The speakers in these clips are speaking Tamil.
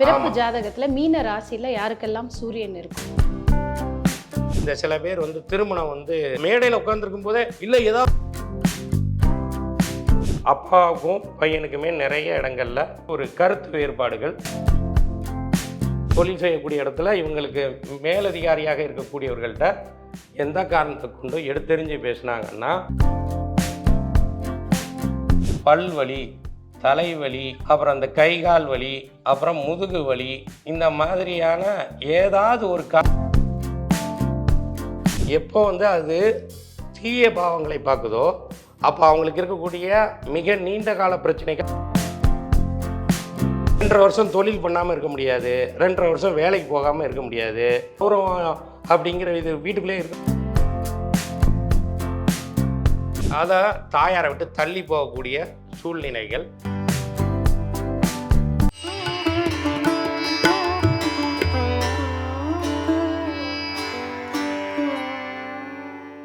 பிறப்பு ஜாதகத்துல மீன ராசியில யாருக்கெல்லாம் சூரியன் இருக்கும்? இந்த சில பேர் வந்து திருமணம் வந்து மேடையில் உட்கார்ந்துருக்கும் போதே இல்லை ஏதாவது அப்பாவுக்கும் பையனுக்குமே நிறைய இடங்கள்ல ஒரு கருத்து வேறுபாடுகள், தொழில் செய்யக்கூடிய இடத்துல இவங்களுக்கு மேலதிகாரியாக இருக்கக்கூடியவர்கள்ட்ட எந்த காரணத்தை கொண்டு எடுத்தெறிஞ்சு பேசினாங்கன்னா பல்வலி, தலைவலி, அப்புறம் அந்த கை கால் வலி, அப்புறம் முதுகு வலி, இந்த மாதிரியான ஏதாவது ஒரு எப்போ வந்து அது தீய பாவங்களை பார்க்குதோ அப்போ அவங்களுக்கு இருக்கக்கூடிய மிக நீண்ட கால பிரச்சனைகள். 2.5 வருஷம் தொழில் பண்ணாமல் இருக்க முடியாது, 2.5 வருஷம் வேலைக்கு போகாமல் இருக்க முடியாது, அப்புறம் அப்படிங்கிற இது வீட்டுக்குள்ளே இருக்கு. அதை தாயாரை விட்டு தள்ளி போகக்கூடிய சூழ்நிலைகள்.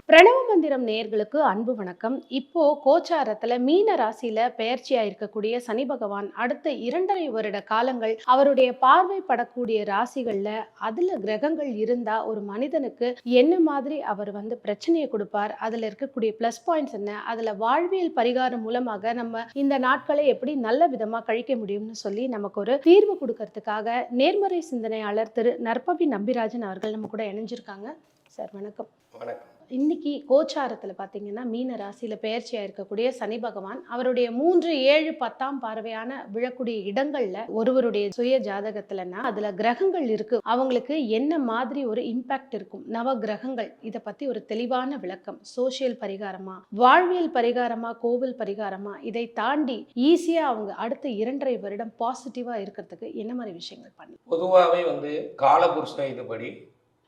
பிரணவ மந்திரம் நேயர்களுக்கு அன்பு வணக்கம். இப்போ கோச்சாரத்துல மீன ராசியில பெயர்ச்சியா இருக்கக்கூடிய சனி பகவான் அடுத்த 2.5 வருட காலங்கள் அவருடைய பார்வைப்படக்கூடிய ராசிகள்ல அதுல கிரகங்கள் இருந்தா ஒரு மனிதனுக்கு என்ன மாதிரி அவர் வந்து பிரச்சனையை கொடுப்பார், அதுல இருக்கக்கூடிய பிளஸ் பாயிண்ட்ஸ் என்ன, அதுல வாழ்வியல் பரிகாரம் மூலமாக நம்ம இந்த நாட்களை எப்படி நல்ல விதமா கழிக்க முடியும்னு சொல்லி நமக்கு ஒரு தீர்வு கொடுக்கறதுக்காக நேர்மறை சிந்தனையாளர் திரு நற்பவி நம்பிராஜன் அவர்கள் நம்ம கூட இணைஞ்சிருக்காங்க. சார் வணக்கம். வணக்கம். இன்னைக்கு கோச்சாரத்துல பாத்தீங்கன்னா மீன ராசியில பெயர்ச்சியா இருக்கக்கூடிய சனி பகவான் அவருடைய 3, 7, 10ஆம் பார்வையான விழக்கூடிய இடங்கள்ல ஒருவருடைய சுய ஜாதகத்துலன்னா அதுல கிரகங்கள் இருக்கு, அவங்களுக்கு என்ன மாதிரி ஒரு இம்பாக்ட் இருக்கும், நவ கிரகங்கள், இதை பத்தி ஒரு தெளிவான விளக்கம், சோசியல் பரிகாரமா, வாழ்வியல் பரிகாரமா, கோவில் பரிகாரமா, இதை தாண்டி ஈஸியா அவங்க அடுத்த 2.5 வருடம் பாசிட்டிவா இருக்கிறதுக்கு என்ன மாதிரி விஷயங்கள் பண்ணு? பொதுவாகவே வந்து காலபுருஷ இதுபடி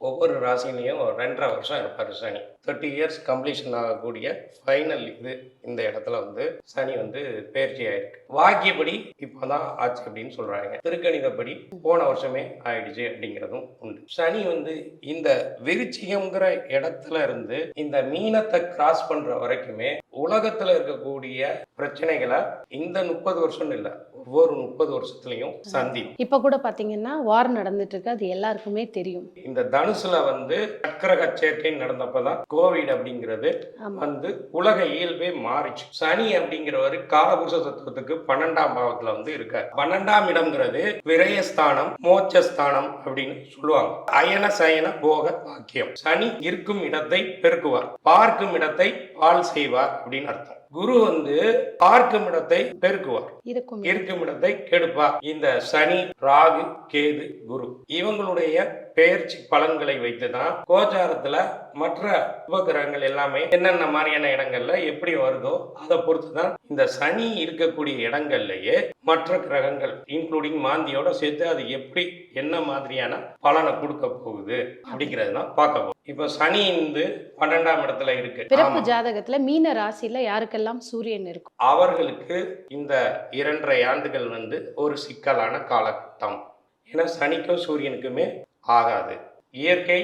ஒவ்வொரு ராசிலையும் 2.5 வருஷம் இருப்பார் சனி. 30 இயர்ஸ் கம்ப்ளீஷன் ஆகக்கூடிய ஃபைனல் இது இந்த இடத்துல வந்து சனி வந்து பெயர்ச்சி ஆயிருக்கு. வாக்கியப்படி இப்போதான் ஆச்சு அப்படின்னு சொல்றாங்க. திருக்கணிதப்படி போன வருஷமே ஆயிடுச்சு அப்படிங்கிறதும் உண்டு. சனி வந்து இந்த விருச்சிகம்ங்கிற இடத்துல இருந்து இந்த மீனத்தை கிராஸ் பண்ற வரைக்குமே உலகத்துல இருக்கக்கூடிய பிரச்சனைகளை இந்த 30 வருஷம் இல்லை, ஒவ்வொரு 30 வருஷத்துலையும் சந்திக்கும். இப்ப கூட பாத்தீங்கன்னா வார் நடந்துட்டு இருக்கு, அது எல்லாருக்குமே தெரியும். இந்த தனுசுல வந்து சக்கரக சேர்க்கை நடந்தப்பதான் கோவிட் அப்படிங்கிறது வந்து உலக இயல்பே மாறிச்சு. சனி அப்படிங்கிறவரு காலபுருஷ தத்துவத்துக்கு 12ஆம் பாவத்துல வந்து இருக்காரு. 12ஆம் இடம்ங்கிறது விரயஸ்தானம், மோட்சஸ்தானம் அப்படின்னு சொல்லுவாங்க. அயன சயன போக பாக்கியம். சனி இருக்கும் இடத்தை பெருக்குவார், பார்க்கும் இடத்தை பால் செய்வார் அப்படின்னு அர்த்தம். குரு வந்து பார்க்கும் இடத்தை பெருக்குவார், இருக்கும் இடத்தை கெடுப்பார். இந்த சனி, ராகு, கேது, குரு இவங்களுடைய பெயர்ச்சி பலன்களை வைத்துதான் கோச்சாரத்துல மற்ற உபகிரகங்கள் எல்லாமே என்னென்ன மாதிரியான இடங்கள்ல எப்படி வருதோ அதை பொறுத்துதான் இந்த சனி இருக்கக்கூடிய இடங்கள்லயே மற்ற கிரகங்கள் இன்க்ளூடிங் மாந்தியோட சேர்த்து அது எப்படி என்ன மாதிரியான பலனை கொடுக்க போகுது அப்படிங்கிறது தான் பார்க்க போகுது. இப்ப சனி வந்து 12ஆம் இடத்துல இருக்கு. பிறப்பு ஜாதகத்துல மீன ராசியில யாருக்கெல்லாம் சூரியன் இருக்கும் அவர்களுக்கு இந்த 2.5 ஆண்டுகள் வந்து ஒரு சிக்கலான காலகட்டம். ஏன்னா சனிக்கும் சூரியனுக்குமே ஆகாது, இயற்கை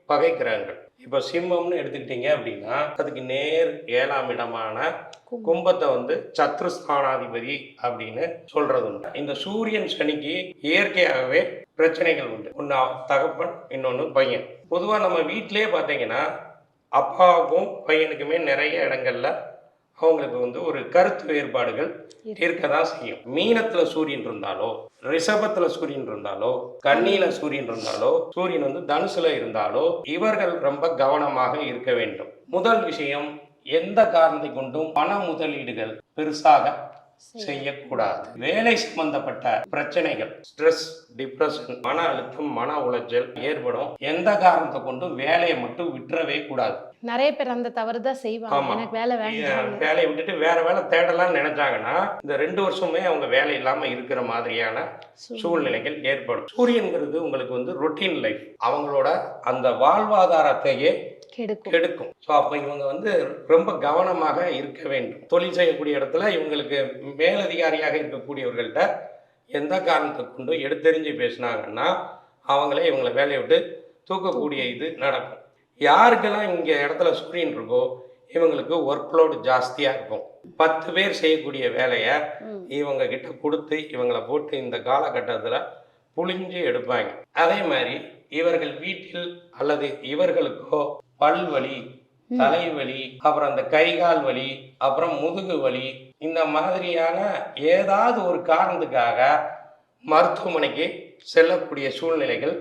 பகை கிரகங்கள். இப்ப சிம்மம்னு எடுத்துக்கிட்டீங்க அப்படின்னா அதுக்கு நேர் 7ஆம் இடமான கும்பத்தை வந்து சத்ருஸ்தானாதிபதி அப்படின்னு சொல்றது உண்டு. இந்த சூரியன் சனிக்கு இயற்கையாகவே பிரச்சனைகள் உண்டு. ஒன்னு தகப்பன், இன்னொன்னு பையன். பொதுவா நம்ம வீட்டிலேயே பார்த்தீங்கன்னா அப்பாவுக்கும் பையனுக்குமே நிறைய இடங்கள்ல அவங்களுக்கு வந்து ஒரு கருத்து வேறுபாடுகள் இருக்கதான் செய்யும். மீனத்துல சூரியன் இருந்தாலோ, ரிஷபத்துல சூரியன் இருந்தாலோ, கன்னியில சூரியன் இருந்தாலோ, சூரியன் வந்து தனுசுல இருந்தாலோ இவர்கள் ரொம்ப கவனமாக இருக்க வேண்டும். முதல் விஷயம், எந்த காரணத்தை கொண்டும் பண முதலீடுகள் பெருசாக செய்யக்கூடாது. வேலை சம்பந்தப்பட்ட பிரச்சனைகள், ஸ்ட்ரெஸ், டிப்ரெஷன், மன அழுத்தம், மன உளைச்சல் ஏற்படும். எந்த காரணத்தை கொண்டும் வேலையை மட்டும் விட்டுறவே கூடாது. நிறைய பேர் அந்த தவறு தான் செய்வாங்க. எனக்கு வேலை வேண்டாம், வேலையை விட்டுட்டு வேற வேலை தேடலாம்னு நினைச்சாங்கன்னா இந்த 2 வருஷமே அவங்க வேலை இல்லாம இருக்கிற மாதிரியான சூழ்நிலைகள் ஏற்படும். சூரியன்கிறது உங்களுக்கு வந்து ரொட்டீன் லைஃப், அவங்களோட அந்த வாழ்வாதாரத்தையே கெடுக்கும். ஸோ அப்போ இவங்க வந்து ரொம்ப கவனமாக இருக்க வேண்டும். தொழில் செய்யக்கூடிய இடத்துல இவங்களுக்கு மேலதிகாரியாக இருக்கக்கூடியவர்கள்ட்ட எந்த காரணத்தை கொண்டு எடுத்தெறிஞ்சு பேசினாங்கன்னா அவங்களே இவங்களை வேலையை விட்டு தூக்கக்கூடிய இது நடக்கும். யாருக்கெல்லாம் இங்கே இடத்துல சூரியன் இருக்கோ இவங்களுக்கு ஒர்க் லோடு ஜாஸ்தியாக இருக்கும். 10 பேர் செய்யக்கூடிய வேலையை இவங்க கிட்ட கொடுத்து இவங்களை போட்டு இந்த காலகட்டத்தில் புழிஞ்சு எடுப்பாங்க. அதே மாதிரி இவர்கள் வீட்டில் அல்லது இவர்களுக்கோ பல்வலி, தலைவலி, அப்புறம் அந்த கை கால் வலி, அப்புறம் முதுகு வலி, இந்த மாதிரியான ஏதாவது ஒரு காரணத்துக்காக மருத்துவமனைக்கு செல்லக்கூடிய சூழ்நிலைகள்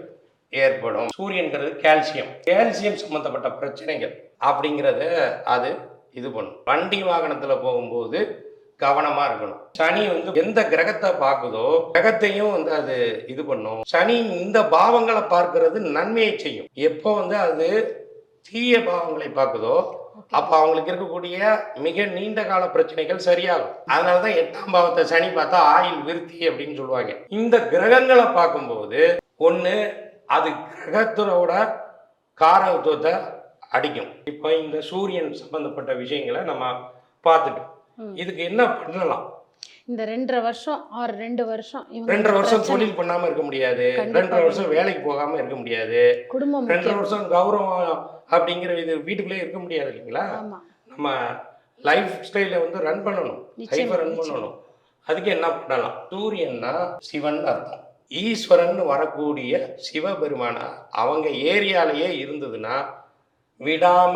ஏற்படும். சூரியன்கிறது கால்சியம், கால்சியம் சம்பந்தப்பட்ட பிரச்சனைகள் அப்படிங்கிறத அது இது பண்ணும். வண்டி வாகனத்துல போகும்போது கவனமா இருக்கணும். சனி வந்து எந்த கிரகத்தை பார்க்குதோ கிரகத்தையும் வந்து அது இது பண்ணும். சனி இந்த பாவங்களை பார்க்கிறது நன்மையை செய்யும். எப்போ வந்து அது தீய பாவங்களை பார்க்குதோ அப்ப அவங்களுக்கு இருக்கக்கூடிய மிக நீண்ட கால பிரச்சனைகள் சரியாகும். அதனாலதான் 8ஆம் பாவத்தை சனி பார்த்தா ஆயுள் விருத்தி அப்படின்னு சொல்லுவாங்க. இந்த கிரகங்களை பார்க்கும்போது ஒண்ணு அது கிரகத்தோட காரகத்துவத்தை அடிக்கும். இப்ப இந்த சூரியன் சம்பந்தப்பட்ட விஷயங்களை நம்ம பார்த்துட்டோம். இதுக்கு என்ன பண்ணலாம்? இந்த 2.5 வருஷம் ஆர் 2 வருஷம் 2.5 வருஷம் தொழில் பண்ணாம இருக்க முடியாது. 2.5 வருஷம் வேலைக்கு போகாம இருக்க முடியாது. குடும்பம் 2.5 வருஷம் கௌரவம் அப்படிங்கிற இது வீட்டுக்குள்ளே இருக்க முடியாது இல்லைங்களா? நம்ம லைஃப் ஸ்டைலை வந்து ரன் பண்ணணும், லைஃபை ரன் பண்ணணும். அதுக்கு என்ன பண்ணலாம்? சூரியன்னா சிவன் அர்த்தம். ஈஸ்வரன் வரக்கூடிய சிவபெருமானா அவங்க ஏரியாலேயே இருந்ததுன்னா விடாம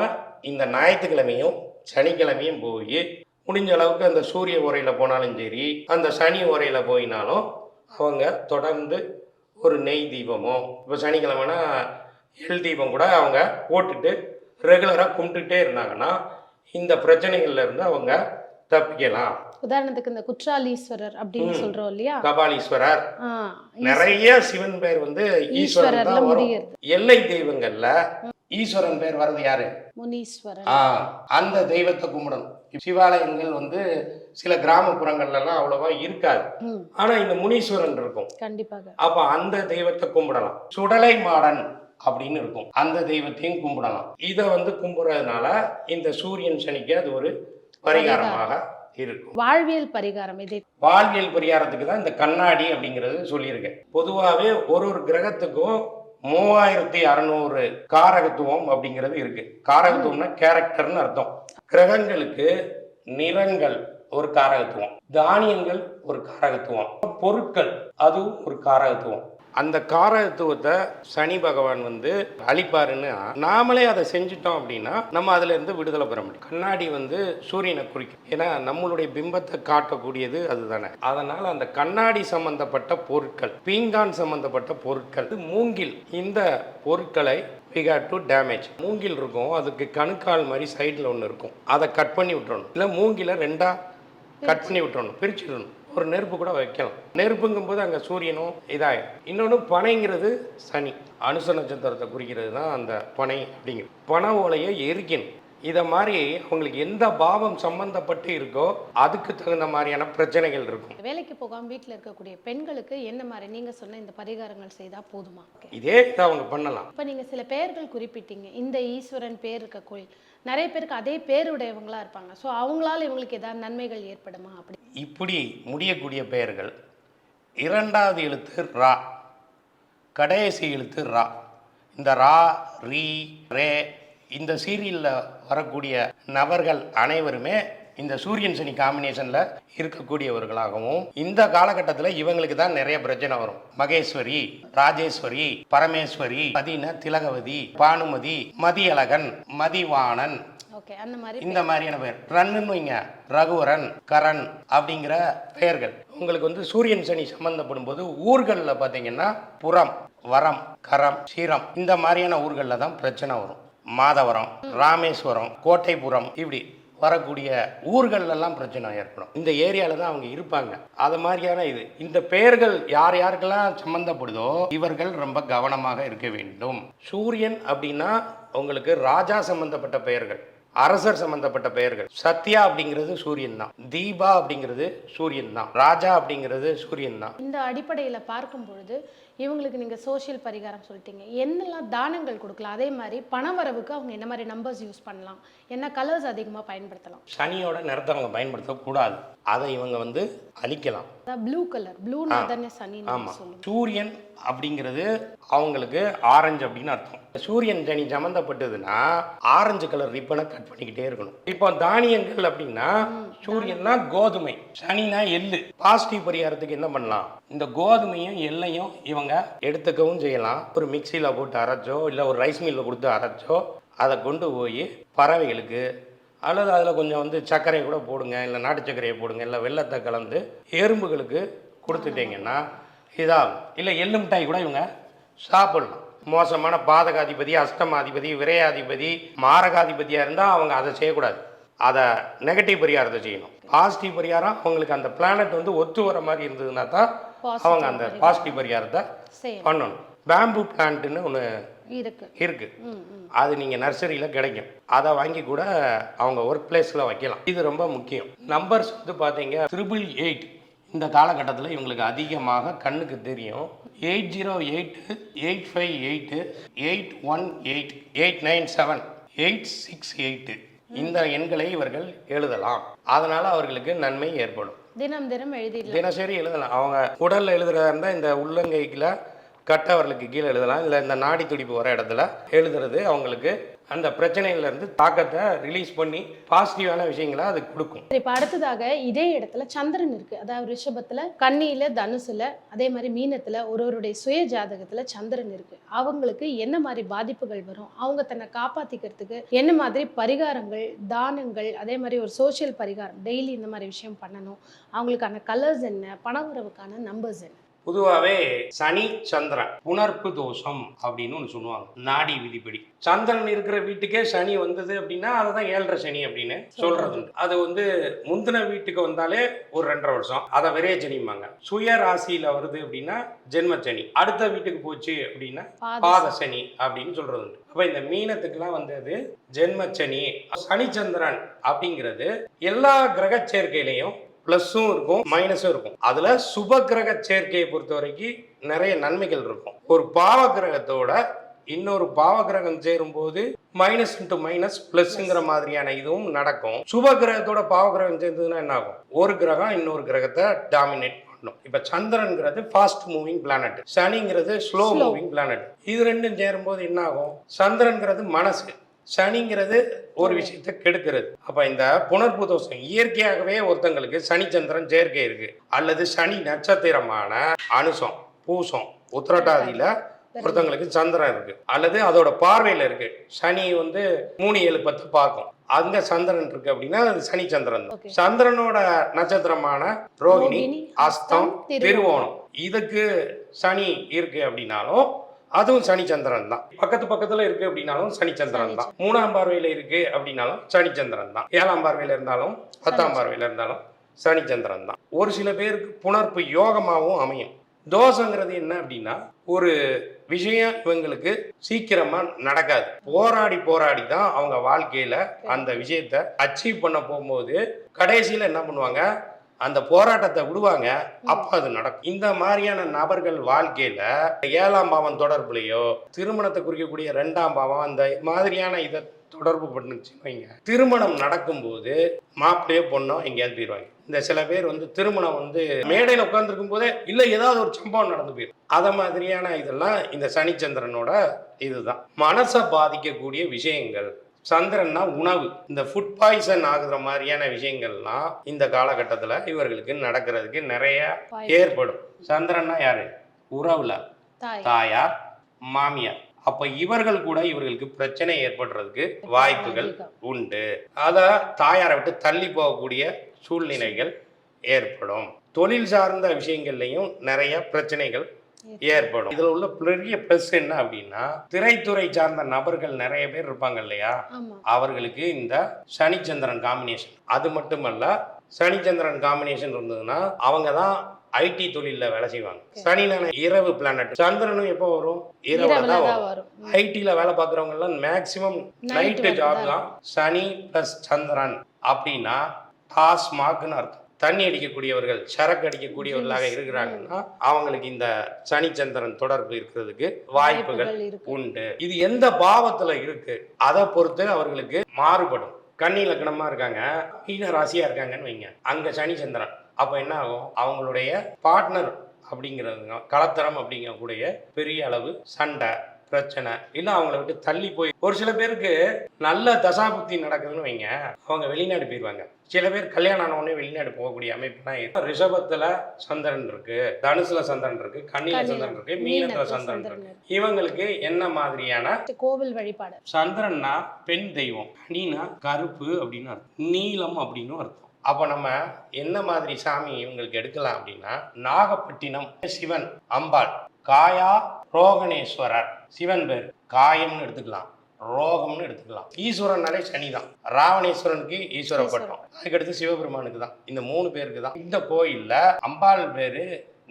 இந்த ஞாயிற்றுக்கிழமையும் சனிக்கிழமையும் போய் முடிஞ்ச அளவுக்கு அந்த சூரிய உரையில் போனாலும் சரி, அந்த சனி உரையில் போயினாலும் அவங்க தொடர்ந்து ஒரு நெய் தீபமோ, இப்போ சனிக்கிழமைனா எல் தீபம் கூட அவங்க போட்டுட்டு ரெகுலராக கும்பிட்டுட்டே இருந்தாங்கன்னா இந்த பிரச்சனைகள்ல இருந்து அவங்க தப்பிக்கலாம். உதாரணத்துக்கு இந்த குற்றாலீஸ்வரர் அப்படின்னு சொல்றோம் இல்லையா, கபாலீஸ்வரர், நிறைய சிவன் பேர் வந்து ஈஸ்வரன் தான் வரும். எல்லை தெய்வங்கள்ல ஈஸ்வரன் பேர் வர்றது யாரு? முனீஸ்வரன். அந்த தெய்வத்தை கும்பிடணும். சிவாலயங்கள் வந்து சில கிராமப்புறங்கள்ல எல்லாம் அவ்வளவா இருக்காது, ஆனா இந்த முனீஸ்வரன் இருக்கும் கண்டிப்பாக. அப்ப அந்த தெய்வத்தை கும்பிடலாம். சுடலை மாடன் அப்படின்னு இருக்கும், அந்த தெய்வத்தையும் கும்பிடலாம். இதை வந்து கும்பிடுறதுனால இந்த சூரியன் சனிக்கு அது ஒரு பரிகாரமாக இருக்கும். வாழ்வியல் பரிகாரம் இது. வாழ்வியல் பரிகாரத்துக்கு தான் இந்த கண்ணாடி அப்படிங்கிறது சொல்லியிருக்கேன். பொதுவாகவே ஒரு ஒரு கிரகத்துக்கும் 3600 காரகத்துவம் அப்படிங்கிறது இருக்கு. காரகத்துவம்னா கேரக்டர்னு அர்த்தம். கிரகங்களுக்கு நிறங்கள் ஒரு காரகத்துவம், தானியங்கள் ஒரு காரகத்துவம், பொருட்கள் அதுவும் ஒரு காரகத்துவம். அந்த காரகத்துவத்தை சனி பகவான் வந்து அழிப்பாருன்னு நாமளே அதை செஞ்சுட்டோம் அப்படின்னா நம்ம அதுல இருந்து விடுதலை பெற முடியும். கண்ணாடி வந்து சூரியனை குறிக்கும், ஏன்னா நம்மளுடைய பிம்பத்தை காட்டக்கூடியது அதுதானே. அதனால அந்த கண்ணாடி சம்பந்தப்பட்ட பொருட்கள், பீங்கான் சம்பந்தப்பட்ட பொருட்கள், மூங்கில், இந்த பொருட்களை we got to damage. மூங்கில் இருக்கும், அதுக்கு கணுக்கால் மாதிரி சைடில் ஒன்று இருக்கும், அதை கட் பண்ணி விட்டுறணும். இல்லை மூங்கில 2ஆ கட் பண்ணி விட்டுறணும், பிரிச்சுடணும். ஒரு நெருப்பு கூட வைக்கலாம். நெருப்புங்கும் போது அங்கே சூரியனும் இதாயிடும். இன்னொன்று பனைங்கிறது சனி, அனுச நட்சத்திரத்தை குறிக்கிறது தான் அந்த பனை அப்படிங்கிறது. பனை ஓலையை எரிக்கணும். இதை மாதிரி அவங்களுக்கு எந்த பாவம் சம்பந்தப்பட்டு இருக்கோ அதுக்கு தகுந்த மாதிரியான பிரச்சனைகள் இருக்கும். வேலைக்கு போகாம வீட்டில் இருக்கக்கூடிய பெண்களுக்கு என்ன மாதிரி நீங்க சொன்ன இந்த பரிகாரங்கள் செய்தா போதுமா? இதே இதை அவங்க பண்ணலாம். இப்போ நீங்க சில பெயர்கள் குறிப்பிட்டீங்க, இந்த ஈஸ்வரன் பேர் இருக்க கோயில், நிறைய பேருக்கு அதே பேருடையவங்களா இருப்பாங்க. ஸோ அவங்களால இவங்களுக்கு ஏதாவது நன்மைகள் ஏற்படுமா? அப்படி இப்படி முடியக்கூடிய பெயர்கள் 2வது எழுத்து ரா, கடைசி எழுத்து ரா. இந்த ரா, ரீ, ரே, இந்த சீரியலில் வரக்கூடிய நபர்கள் அனைவருமே இந்த சூரியன் சனி காம்பினேஷனில் இருக்கக்கூடியவர்களாகவும் இந்த காலகட்டத்தில் இவங்களுக்கு தான் நிறைய பிரச்சனை வரும். மகேஸ்வரி, ராஜேஸ்வரி, பரமேஸ்வரி, பதின திலகவதி, பானுமதி, மதியழகன், மதிவாணன், இந்த மாதிரியான பெயர். ரன்னு வைங்க, ரகுவரன், கரண் அப்படிங்கிற பெயர்கள் உங்களுக்கு வந்து சூரியன் சனி சம்பந்தப்படும் போது ஊர்களில் பார்த்தீங்கன்னா புறம், வரம், கரம், சீரம், இந்த மாதிரியான ஊர்களில் தான் பிரச்சனை வரும். மாதவரம், ராமேஸ்வரம், கோட்டைப்புறம், இப்படி வரக்கூடிய ஊர்களெல்லாம் பிரச்சனை ஏற்படும். இந்த ஏரியாவில் தான் அவங்க இருப்பாங்க. அது மாதிரியான இது இந்த பெயர்கள் யார் யாருக்கெல்லாம் சம்பந்தப்படுதோ இவர்கள் ரொம்ப கவனமாக இருக்க வேண்டும். சூரியன் அப்படின்னா உங்களுக்கு ராஜா சம்பந்தப்பட்ட பெயர்கள், அரசர் சம்பந்தப்பட்ட பெயர்கள். சத்யா அப்படிங்கிறது சூரியன் தான், தீபா அப்படிங்கிறது சூரியன் தான், ராஜா அப்படிங்கிறது சூரியன் தான். இந்த அடிப்படையில் பார்க்கும் பொழுது இவங்களுக்கு நீங்கள் சோஷியல் பரிகாரம் சொல்லிட்டீங்க, என்னெல்லாம் தானங்கள் கொடுக்கலாம், அதே மாதிரி பணவரவுக்கு அவங்க என்ன மாதிரி நம்பர்ஸ் யூஸ் பண்ணலாம், என்ன கலர்ஸ் அதிகமாக பயன்படுத்தலாம்? சனியோட நிறத்தை அவங்க பயன்படுத்தக்கூடாது. அதை இவங்க வந்து அழிக்கலாம். ப்ளூ கலர், ப்ளூனா ஆ. தானே சனி ஆமா. சொல்லுங்க. சூரியன் அப்படிங்கிறது அவங்களுக்கு ஆரஞ்சு அப்படின்னு அர்த்தம். சூரியன் சனி சம்மந்தப்பட்டதுன்னா ஆரஞ்சு கலர் ரிப்பனை கட் பண்ணிக்கிட்டே இருக்கணும். இப்போ தானியங்கள் அப்படின்னா சூரியன்னா கோதுமை, சனினா எள்ளு. பாசிட்டிவ் பரிகாரத்துக்கு என்ன பண்ணலாம்? இந்த கோதுமையும் எள்ளையும் இவங்க எடுத்துக்கவும் செய்யலாம். ஒரு மிக்சியில் போட்டு அரைச்சோ இல்லை ஒரு ரைஸ் மில்லில் கொடுத்து அரைச்சோ அதை கொண்டு போய் பறவைகளுக்கு அல்லது அதில் கொஞ்சம் வந்து சர்க்கரையை கூட போடுங்க, இல்லை நாட்டு சர்க்கரையை போடுங்க, இல்லை வெள்ளத்தை கலந்து எறும்புகளுக்கு கொடுத்துட்டீங்கன்னா இதாகும். இல்லை எள்ளு மிட்டாய் கூட இவங்க சாப்பிடலாம். மோசமான பாதகாதிபதி, அஷ்டமாதிபதி, விரையாதிபதி, மாரகாதிபதியாக இருந்தால் அவங்க அதை செய்யக்கூடாது. அதை நெகட்டிவ் பரிகாரத்தை செய்யணும். பாசிட்டிவ் பரிகாரம் அவங்களுக்கு அந்த பிளானட் வந்து ஒத்து வர மாதிரி இருந்ததுன்னா தான் அவங்க அந்த பாசிட்டிவ் பரிகாரத்தை பண்ணணும். பேம்பு பிளான்ட்னு ஒன்று இருக்கு, அது நீங்கள் நர்சரியில் கிடைக்கும். அதை வாங்கி கூட அவங்க ஒர்க் பிளேஸில் வைக்கலாம். இது ரொம்ப முக்கியம். நம்பர்ஸ் வந்து பார்த்தீங்க 888 இந்த காலகட்டத்தில் இவங்களுக்கு அதிகமாக கண்ணுக்கு தெரியும். 808 858 818 897 868 இந்த எண்களை இவர்கள் எழுதலாம். அதனால அவர்களுக்கு நன்மை ஏற்படும். தினம் எழுதிடலாம், தினசரி எழுதலாம். அவங்க உடல்ல எழுதுறதா இருந்தால் இந்த உள்ளங்கைக்குள்ள கட்டவர்களுக்கு கீழே எழுதலாம். இல்லை இந்த நாடி துடிப்பு வர இடத்துல எழுதுறது அவங்களுக்கு அந்த பிரச்சனையிலேருந்து தாக்கத்தை ரிலீஸ் பண்ணி பாசிட்டிவான விஷயங்களை அது கொடுக்கும். இப்போ அடுத்ததாக இதே இடத்துல சந்திரன் இருக்கு. அதாவது ரிஷபத்துல, கன்னியில, தனுசுல, அதே மாதிரி மீனத்துல ஒருவருடைய சுய ஜாதகத்துல சந்திரன் இருக்கு. அவங்களுக்கு என்ன மாதிரி பாதிப்புகள் வரும், அவங்க தன்னை காப்பாத்திக்கிறதுக்கு என்ன மாதிரி பரிகாரங்கள், தானங்கள், அதே மாதிரி ஒரு சோஷியல் பரிகாரம் டெய்லி இந்த மாதிரி விஷயம் பண்ணணும், அவங்களுக்கான கலர்ஸ் என்ன, பணவரவுக்கான நம்பர்ஸ் என்ன? பொதுவாகவே சனி சந்திரன் புணர்ப்பு தோஷம் அப்படின்னு ஒன்று சொல்லுவாங்க நாடி விதிப்படி. சந்திரன் இருக்கிற வீட்டுக்கே சனி வந்தது அப்படின்னா அதை தான் 7.5 சனி அப்படின்னு சொல்றது. அது வந்து முந்தின வீட்டுக்கு வந்தாலே ஒரு 2.5 வருஷம், அதை விரைய சனிம்பாங்க. சுய ராசியில வருது அப்படின்னா ஜென்மச்சனி, அடுத்த வீட்டுக்கு போச்சு அப்படின்னா பாத சனி அப்படின்னு சொல்றது. அப்ப இந்த மீனத்துக்குலாம் வந்தது ஜென்மச்சனி. சனி சந்திரன் அப்படிங்கிறது எல்லா கிரக சேர்க்கையிலையும் பிளஸும் இருக்கும் மைனஸும் இருக்கும். அதுல சுப கிரக சேர்க்கையை பொறுத்த வரைக்கும் நிறைய நன்மைகள் இருக்கும். ஒரு பாவ கிரகத்தோட இன்னொரு பாவ கிரகம் சேரும் போது மைனஸ் இன்டு மைனஸ் பிளஸ்ங்கிற மாதிரியான இதுவும் நடக்கும். சுப கிரகத்தோட பாவ கிரகம் சேர்ந்ததுன்னா என்ன ஆகும்? ஒரு கிரகம் இன்னொரு கிரகத்தை டாமினேட் பண்ணும். இப்ப சந்திரன்கிறது ஃபாஸ்ட் மூவிங் பிளானட், சனிங்கிறது ஸ்லோ மூவிங் பிளானட். இது ரெண்டும் சேரும்போது என்ன ஆகும்? சந்திரன்கிறது மனசு, சனிங்கிறது ஒரு விஷயத்தை கெடுக்கிறது. அப்ப இந்த புணர்ப்பு தோஷம் இயற்கையாகவே ஒருத்தங்களுக்கு சனி சந்திரன் சேர்க்கை இருக்கு, அல்லது சனி நட்சத்திரமான அனுசம், பூசம், உத்திரட்டாதியில ஒருத்தங்களுக்கு சந்திரன் இருக்கு, அல்லது அதோட பார்வையில இருக்கு. சனி வந்து 3, 7, 10 பார்க்கும், அங்க சந்திரன் இருக்கு அப்படின்னா அது சனி சந்திரன் தான். சந்திரனோட நட்சத்திரமான ரோகிணி, அஸ்தம், திருவோணம் இதுக்கு சனி இருக்கு அப்படின்னாலும் அதுவும் சனி சந்திரன் தான். பக்கத்துல இருக்கு அப்படின்னாலும் சனி சந்திரன் தான். 3ஆம் பார்வையில இருக்கு அப்படின்னாலும் சனி சந்திரன் தான். 7ஆம் பார்வையில இருந்தாலும் 10ஆம் பார்வையில இருந்தாலும் சனி சந்திரன் தான். ஒரு சில பேருக்கு புணர்ப்பு யோகமாகவும் அமையும். தோஷங்கிறது என்ன அப்படின்னா ஒரு விஷயம் இவங்களுக்கு சீக்கிரமா நடக்காது. போராடி தான் அவங்க வாழ்க்கையில அந்த விஷயத்த அச்சீவ் பண்ண போகும்போது கடைசியில என்ன பண்ணுவாங்க? அந்த போராட்டத்தை விடுவாங்க, அப்ப அது நடக்கும். இந்த மாதிரியான நபர்கள் வாழ்க்கையில 7ஆம் பாவம் தொடர்புலையோ, திருமணத்தை குறிக்கக்கூடிய 2ஆம் பாவம் அந்த மாதிரியான இதை தொடர்பு பண்ணுச்சுன்னு வைங்க, திருமணம் நடக்கும்போது மாப்பிள்ளையோ பொண்ணோ எங்கேயாவது போயிடுவாங்க. இந்த சில பேர் வந்து திருமணம் வந்து மேடையில் உட்கார்ந்துருக்கும் போதே இல்லை ஏதாவது ஒரு சம்பவம் நடந்து போயிடும். அத மாதிரியான இதெல்லாம் இந்த சனிச்சந்திரனோட இதுதான். மனசை பாதிக்கக்கூடிய விஷயங்கள். சந்திரன்னா உணவு, இந்த ஃபுட் பாய்சன் ஆகுற மாதிரியான விஷயங்கள்லாம் இந்த காலகட்டத்தில் இவர்களுக்கு நடக்கிறதுக்கு நிறைய ஏற்படும். சந்திரன்னா யாரு? உறவுல தாயார், மாமியார். அப்ப இவர்கள் கூட இவர்களுக்கு பிரச்சனை ஏற்படுறதுக்கு வாய்ப்புகள் உண்டு. அத தாயாரை விட்டு தள்ளி போகக்கூடிய சூழ்நிலைகள் ஏற்படும். தொழில் சார்ந்த விஷயங்கள்லையும் நிறைய பிரச்சனைகள் ஏற்படும். இதுல உள்ள பெரிய பிளஸ் என்ன அப்படின்னா, திரைத்துறை சார்ந்த நபர்கள் நிறைய பேர் இருப்பாங்க இல்லையா, அவர்களுக்கு இந்த சனிச்சந்திரன் காம்பினேஷன். அது மட்டுமல்ல, சனிச்சந்திரன் காம்பினேஷன் இருந்ததுன்னா அவங்க தான் ஐடி தொழில வேலை செய்வாங்க. சனியான இரவு பிளானட், சந்திரனும் எப்போ வரும்? இரவுல தான் வரும். ஐடில வேலை பார்க்குறவங்க எல்லாம் மேக்சிமம் நைட்டு ஜாப் தான். சனி பிளஸ் சந்திரன் அப்படின்னா டாஸ்மாக்னு அர்த்தம். தண்ணி அடிக்கக்கூடியவர்கள், சரக்கு அடிக்கக்கூடியவர்களாக இருக்கிறாங்கன்னா அவங்களுக்கு இந்த சனிச்சந்திரன் தொடர்பு இருக்கிறதுக்கு வாய்ப்புகள் உண்டு. இது எந்த பாவத்துல இருக்கு அதை பொறுத்து அவர்களுக்கு மாறுபடும். கன்னி லக்னமா இருக்காங்க, மீன ராசியா இருக்காங்கன்னு வைங்க, அங்க சனி சந்திரன். அப்ப என்ன ஆகும், அவங்களுடைய பார்ட்னர் அப்படிங்கிறதுங்க கலத்தரம் அப்படிங்கக்கூடிய பெரிய அளவு சண்டை பிரச்சனை இல்லை அவங்கள விட்டு தள்ளி போய் ஒரு சில பேருக்கு நல்ல தசாபுத்தி நடக்குதுன்னு வைங்க, அவங்க வெளிநாடு போயிடுவாங்க. சில பேர் கல்யாணம் ஆன உடனே வெளிநாடு போகக்கூடிய அமைப்புலாம் இருக்கு. ரிஷபத்துல சந்திரன் இருக்கு, தனுசுல சந்திரன் இருக்கு, கன்னியில சந்திரன் இருக்கு, மீனத்துல சந்திரன் இருக்கு. இவங்களுக்கு என்ன மாதிரியான கோவில் வழிபாடு? சந்திரன்னா பெண் தெய்வம், கனினா கருப்பு அப்படின்னு அர்த்தம், நீலம் அப்படின்னு அர்த்தம். அப்போ நம்ம என்ன மாதிரி சாமி இவங்களுக்கு எடுக்கலாம் அப்படின்னா, நாகப்பட்டினம் சிவன் அம்பாள், காயா ரோகணேஸ்வரர் சிவன் பேர், காயம்னு எடுத்துக்கலாம், ரோகம்னு எடுத்துக்கலாம். ஈஸ்வரனாலே சனி தான், ராவணேஸ்வரனுக்கு ஈஸ்வர பட்டம், அதுக்கடுத்து சிவபெருமானுக்கு தான். இந்த 3 பேருக்கு தான். இந்த கோயில்ல அம்பாள் பேரு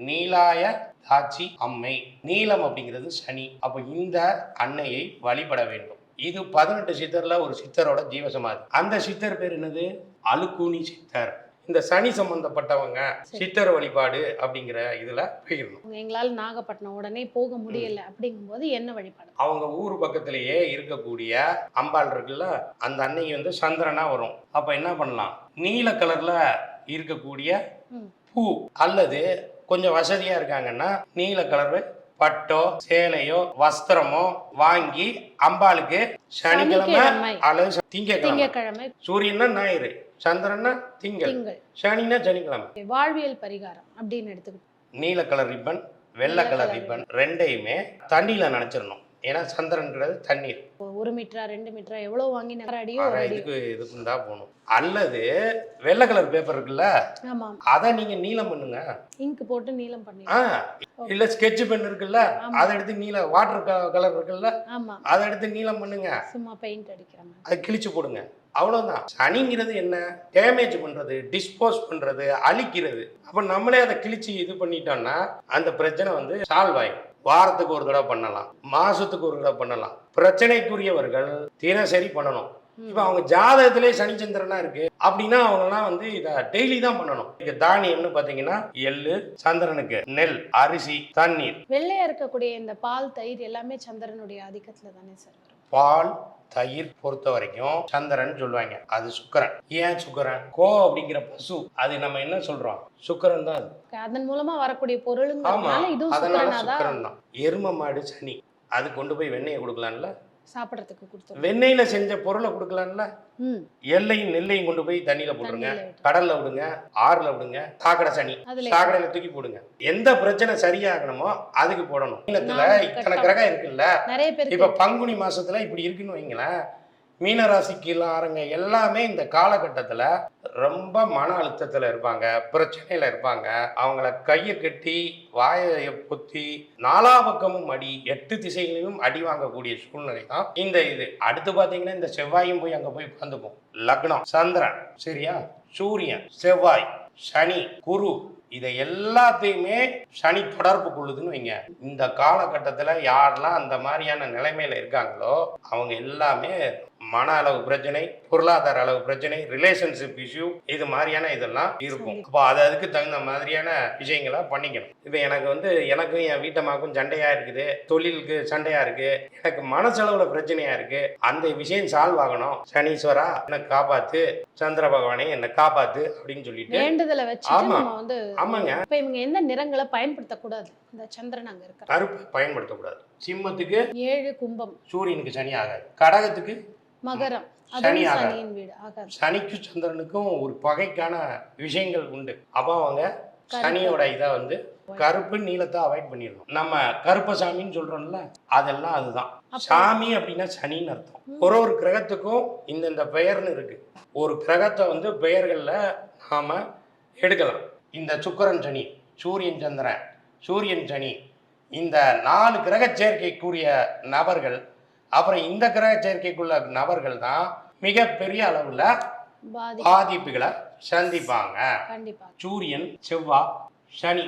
நீலாய தாட்சி அம்மை, நீலம் அப்படிங்கிறது சனி. அப்போ இந்த அன்னையை வழிபட வேண்டும். இது 18 சித்தர்ல ஒரு சித்தரோட ஜீவசமாதி. அந்த சித்தர் பேர் என்னது, அழுக்கூனி சித்தர். இந்த சனி சம்பந்தப்பட்டவங்க சித்தர் வழிபாடு அப்படிங்கிற இதுல போயிடணும். எங்களால் நாகப்பட்டினம் உடனே போக முடியல அப்படிங்கும்போது என்ன வழிபாடு? அவங்க ஊர் பக்கத்திலேயே இருக்கக்கூடிய அம்பாள் இருக்குல்ல, அந்த அன்னை வந்து சந்திரனா வரும். அப்ப என்ன பண்ணலாம், நீல கலர்ல இருக்கக்கூடிய பூ அல்லது கொஞ்சம் வசதியா இருக்காங்கன்னா நீல கலர் பட்டோ சேலையோ வஸ்திரமோ வாங்கி அம்பாளுக்கு சனிக்கிழமை அல்லது திங்கக்கிழமை, சூரியன்னா ஞாயிறு, சந்திரன்னா திங்கள், சனின்னா சனிக்கிழமை. வாழ்வியல் பரிகாரம் அப்படின்னு எடுத்துக்கிட்டு நீல கலர் ரிப்பன் வெள்ளை கலர் ரிப்பன் ரெண்டையுமே தண்ணியில நினைச்சிடணும். ஏன்னா சந்திரன்றது தண்ணீர். 1 மீட்டரா 2 மீட்டரா எவ்வளவு வாங்கி அடியோ இதுக்கு தான் போகணும். அல்லது வெள்ளை கலர் பேப்பர் இருக்குல்ல, அதை நீங்க நீலம் பண்ணுங்க, இங்க் போட்டு நீலம் பண்ணி. இல்ல ஸ்கெட்ச் பென் இருக்குல்ல, அதை எடுத்து நீல வாட்டர் கலர் இருக்குல்ல, அதை எடுத்து நீலம் பண்ணுங்க. சும்மா பெயிண்ட் அடிக்கிறாங்க, அதை கிழிச்சு போடுங்க, அவ்வளவுதான். சனிங்கிறது என்ன, டேமேஜ் பண்றது, டிஸ்போஸ் பண்றது, அழிக்கிறது. அப்ப நம்மளே அதை கிழிச்சு இது பண்ணிட்டோம்னா அந்த பிரச்சனை வந்து சால்வ் ஆயிடும். வாரத்துக்கு ஒரு தடவை பண்ணலாம், மாசத்துக்கு ஒரு தடவை பண்ணலாம். பிரச்சனைக்குரியவர்கள் தினசரி பண்ணணும். இப்ப அவங்க ஜாதகத்திலே சனிச்சந்திரனா இருக்கு அப்படின்னா அவங்கலாம் வந்து இதை டெய்லி தான் பண்ணணும். இங்க தானியம்னு பாத்தீங்கன்னா எள்ளு, சந்திரனுக்கு நெல், அரிசி, தண்ணீர். வெள்ளையா இருக்கக்கூடிய இந்த பால் தயிர் எல்லாமே சந்திரனுடைய ஆதிக்கத்துல தானே சார் வரும். பால் தயிர் பொறுத்த வரைக்கும் சந்திரன் சொல்லுவாங்க, அது சுக்கரன். ஏன் சுக்கரன், கோ அப்படிங்கிற பசு, அது நம்ம என்ன சொல்றோம், சுக்கரன் தான். அது அதன் மூலமா வரக்கூடிய பொருளுங்க, அதனால சுக்கரன் தான். எரும மாடு சனி, அது கொண்டு போய் வெண்ணெயை கொடுக்கலாம்ல, சாப்பிடறதுக்கு கொடுத்து வெண்ணெயில செஞ்ச பொருளை கொடுக்கலாம்ல. எல்லையும் நெல்லையும் கொண்டு போய் தண்ணியில போட்டுருங்க, கடல்ல விடுங்க, ஆறுல விடுங்க. சாக்கடை சனி, சாக்கடையில தூக்கி போடுங்க. எந்த பிரச்சனை சரியாகணுமோ அதுக்கு போடணும். இல்லத்துல இத்தனை கிரகம் இருக்குல்ல, இப்ப பங்குனி மாசத்துல இப்படி இருக்குன்னு வைங்களேன், மீனராசிக்கு ஆரங்க எல்லாமே இந்த காலகட்டத்தில் ரொம்ப மன அழுத்தத்தில் இருப்பாங்க, பிரச்சனையில் இருப்பாங்க. அவங்கள கையை கட்டி வாயை பொத்தி 4 பக்கமும் அடி, 8 திசைகளிலும் அடி வாங்கக்கூடிய சூழ்நிலை தான் இந்த இது. அடுத்து பார்த்தீங்கன்னா இந்த செவ்வாயும் போய் அங்கே போய் உட்காந்துக்கும். லக்னம் சந்திரன், சரியா, சூரியன், செவ்வாய், சனி, குரு, இதை எல்லாத்தையுமே சனி தொடர்பு கொள்ளுதுன்னு வைங்க. இந்த காலகட்டத்தில் யாரெல்லாம் அந்த மாதிரியான நிலைமையில இருக்காங்களோ அவங்க எல்லாமே மன அளவு பிரச்சனை, பொருளாதார அளவு பிரச்சனை, ரிலேஷன்ஷிப் இஷ்யூ, இது மாதிரியான இதெல்லாம் இருக்கும். அப்போ அதுக்கு தகுந்த மாதிரியான விஷயங்களை பண்ணிக்கணும். இப்போ எனக்கு வந்து எனக்கும் என் வீட்டம்மாக்கும் சண்டையா இருக்குது, தொழிலுக்கு சண்டையா இருக்கு, எனக்கு மனசளவுல பிரச்சனையா இருக்கு, அந்த விஷயம் சால்வ் ஆகணும். சனீஸ்வரா என்னை காப்பாத்து, சந்திர பகவானே என்னை காப்பாத்து அப்படின்னு சொல்லிட்டு வேண்டுதலை வச்சு. ஆமாங்க. இப்ப இவங்க எந்த நிறங்களை பயன்படுத்தக்கூடாது? இந்த சந்திரன் அங்க இருக்க கருப்பு பயன்படுத்தக்கூடாது. சிம்மத்துக்கு 7, கும்பம் சூரியனுக்கு சனி ஆகாது, கடகத்துக்கு மகரம் சனி ஆகாது. சனிக்கும் சந்திரனுக்கும் ஒரு பகைக்கான விஷயங்கள் உண்டு. அப்போ அவங்க சனியோட இதை வந்து கருப்பு நீளத்தை அவாய்ட் பண்ணிடணும். நம்ம கருப்பசாமின்னு சொல்றோம்ல, அதெல்லாம் அதுதான். சாமி அப்படின்னா சனின்னு அர்த்தம். ஒரு கிரகத்துக்கும் இந்த பெயர்னு இருக்கு. ஒரு கிரகத்தை வந்து பெயர்கள்ல நாம எடுக்கலாம். இந்த சுக்கிரன் சனி, சூரியன் சந்திரன், சூரியன் சனி, இந்த 4 கிரக சேர்க்கைக்குரிய நபர்கள், அப்புறம் இந்த கிரக சேர்க்கைக்குள்ள நபர்கள் தான் மிகப்பெரிய அளவுல பாதிப்புகளை சந்திப்பாங்க. சூரியன், செவ்வாய், சனி,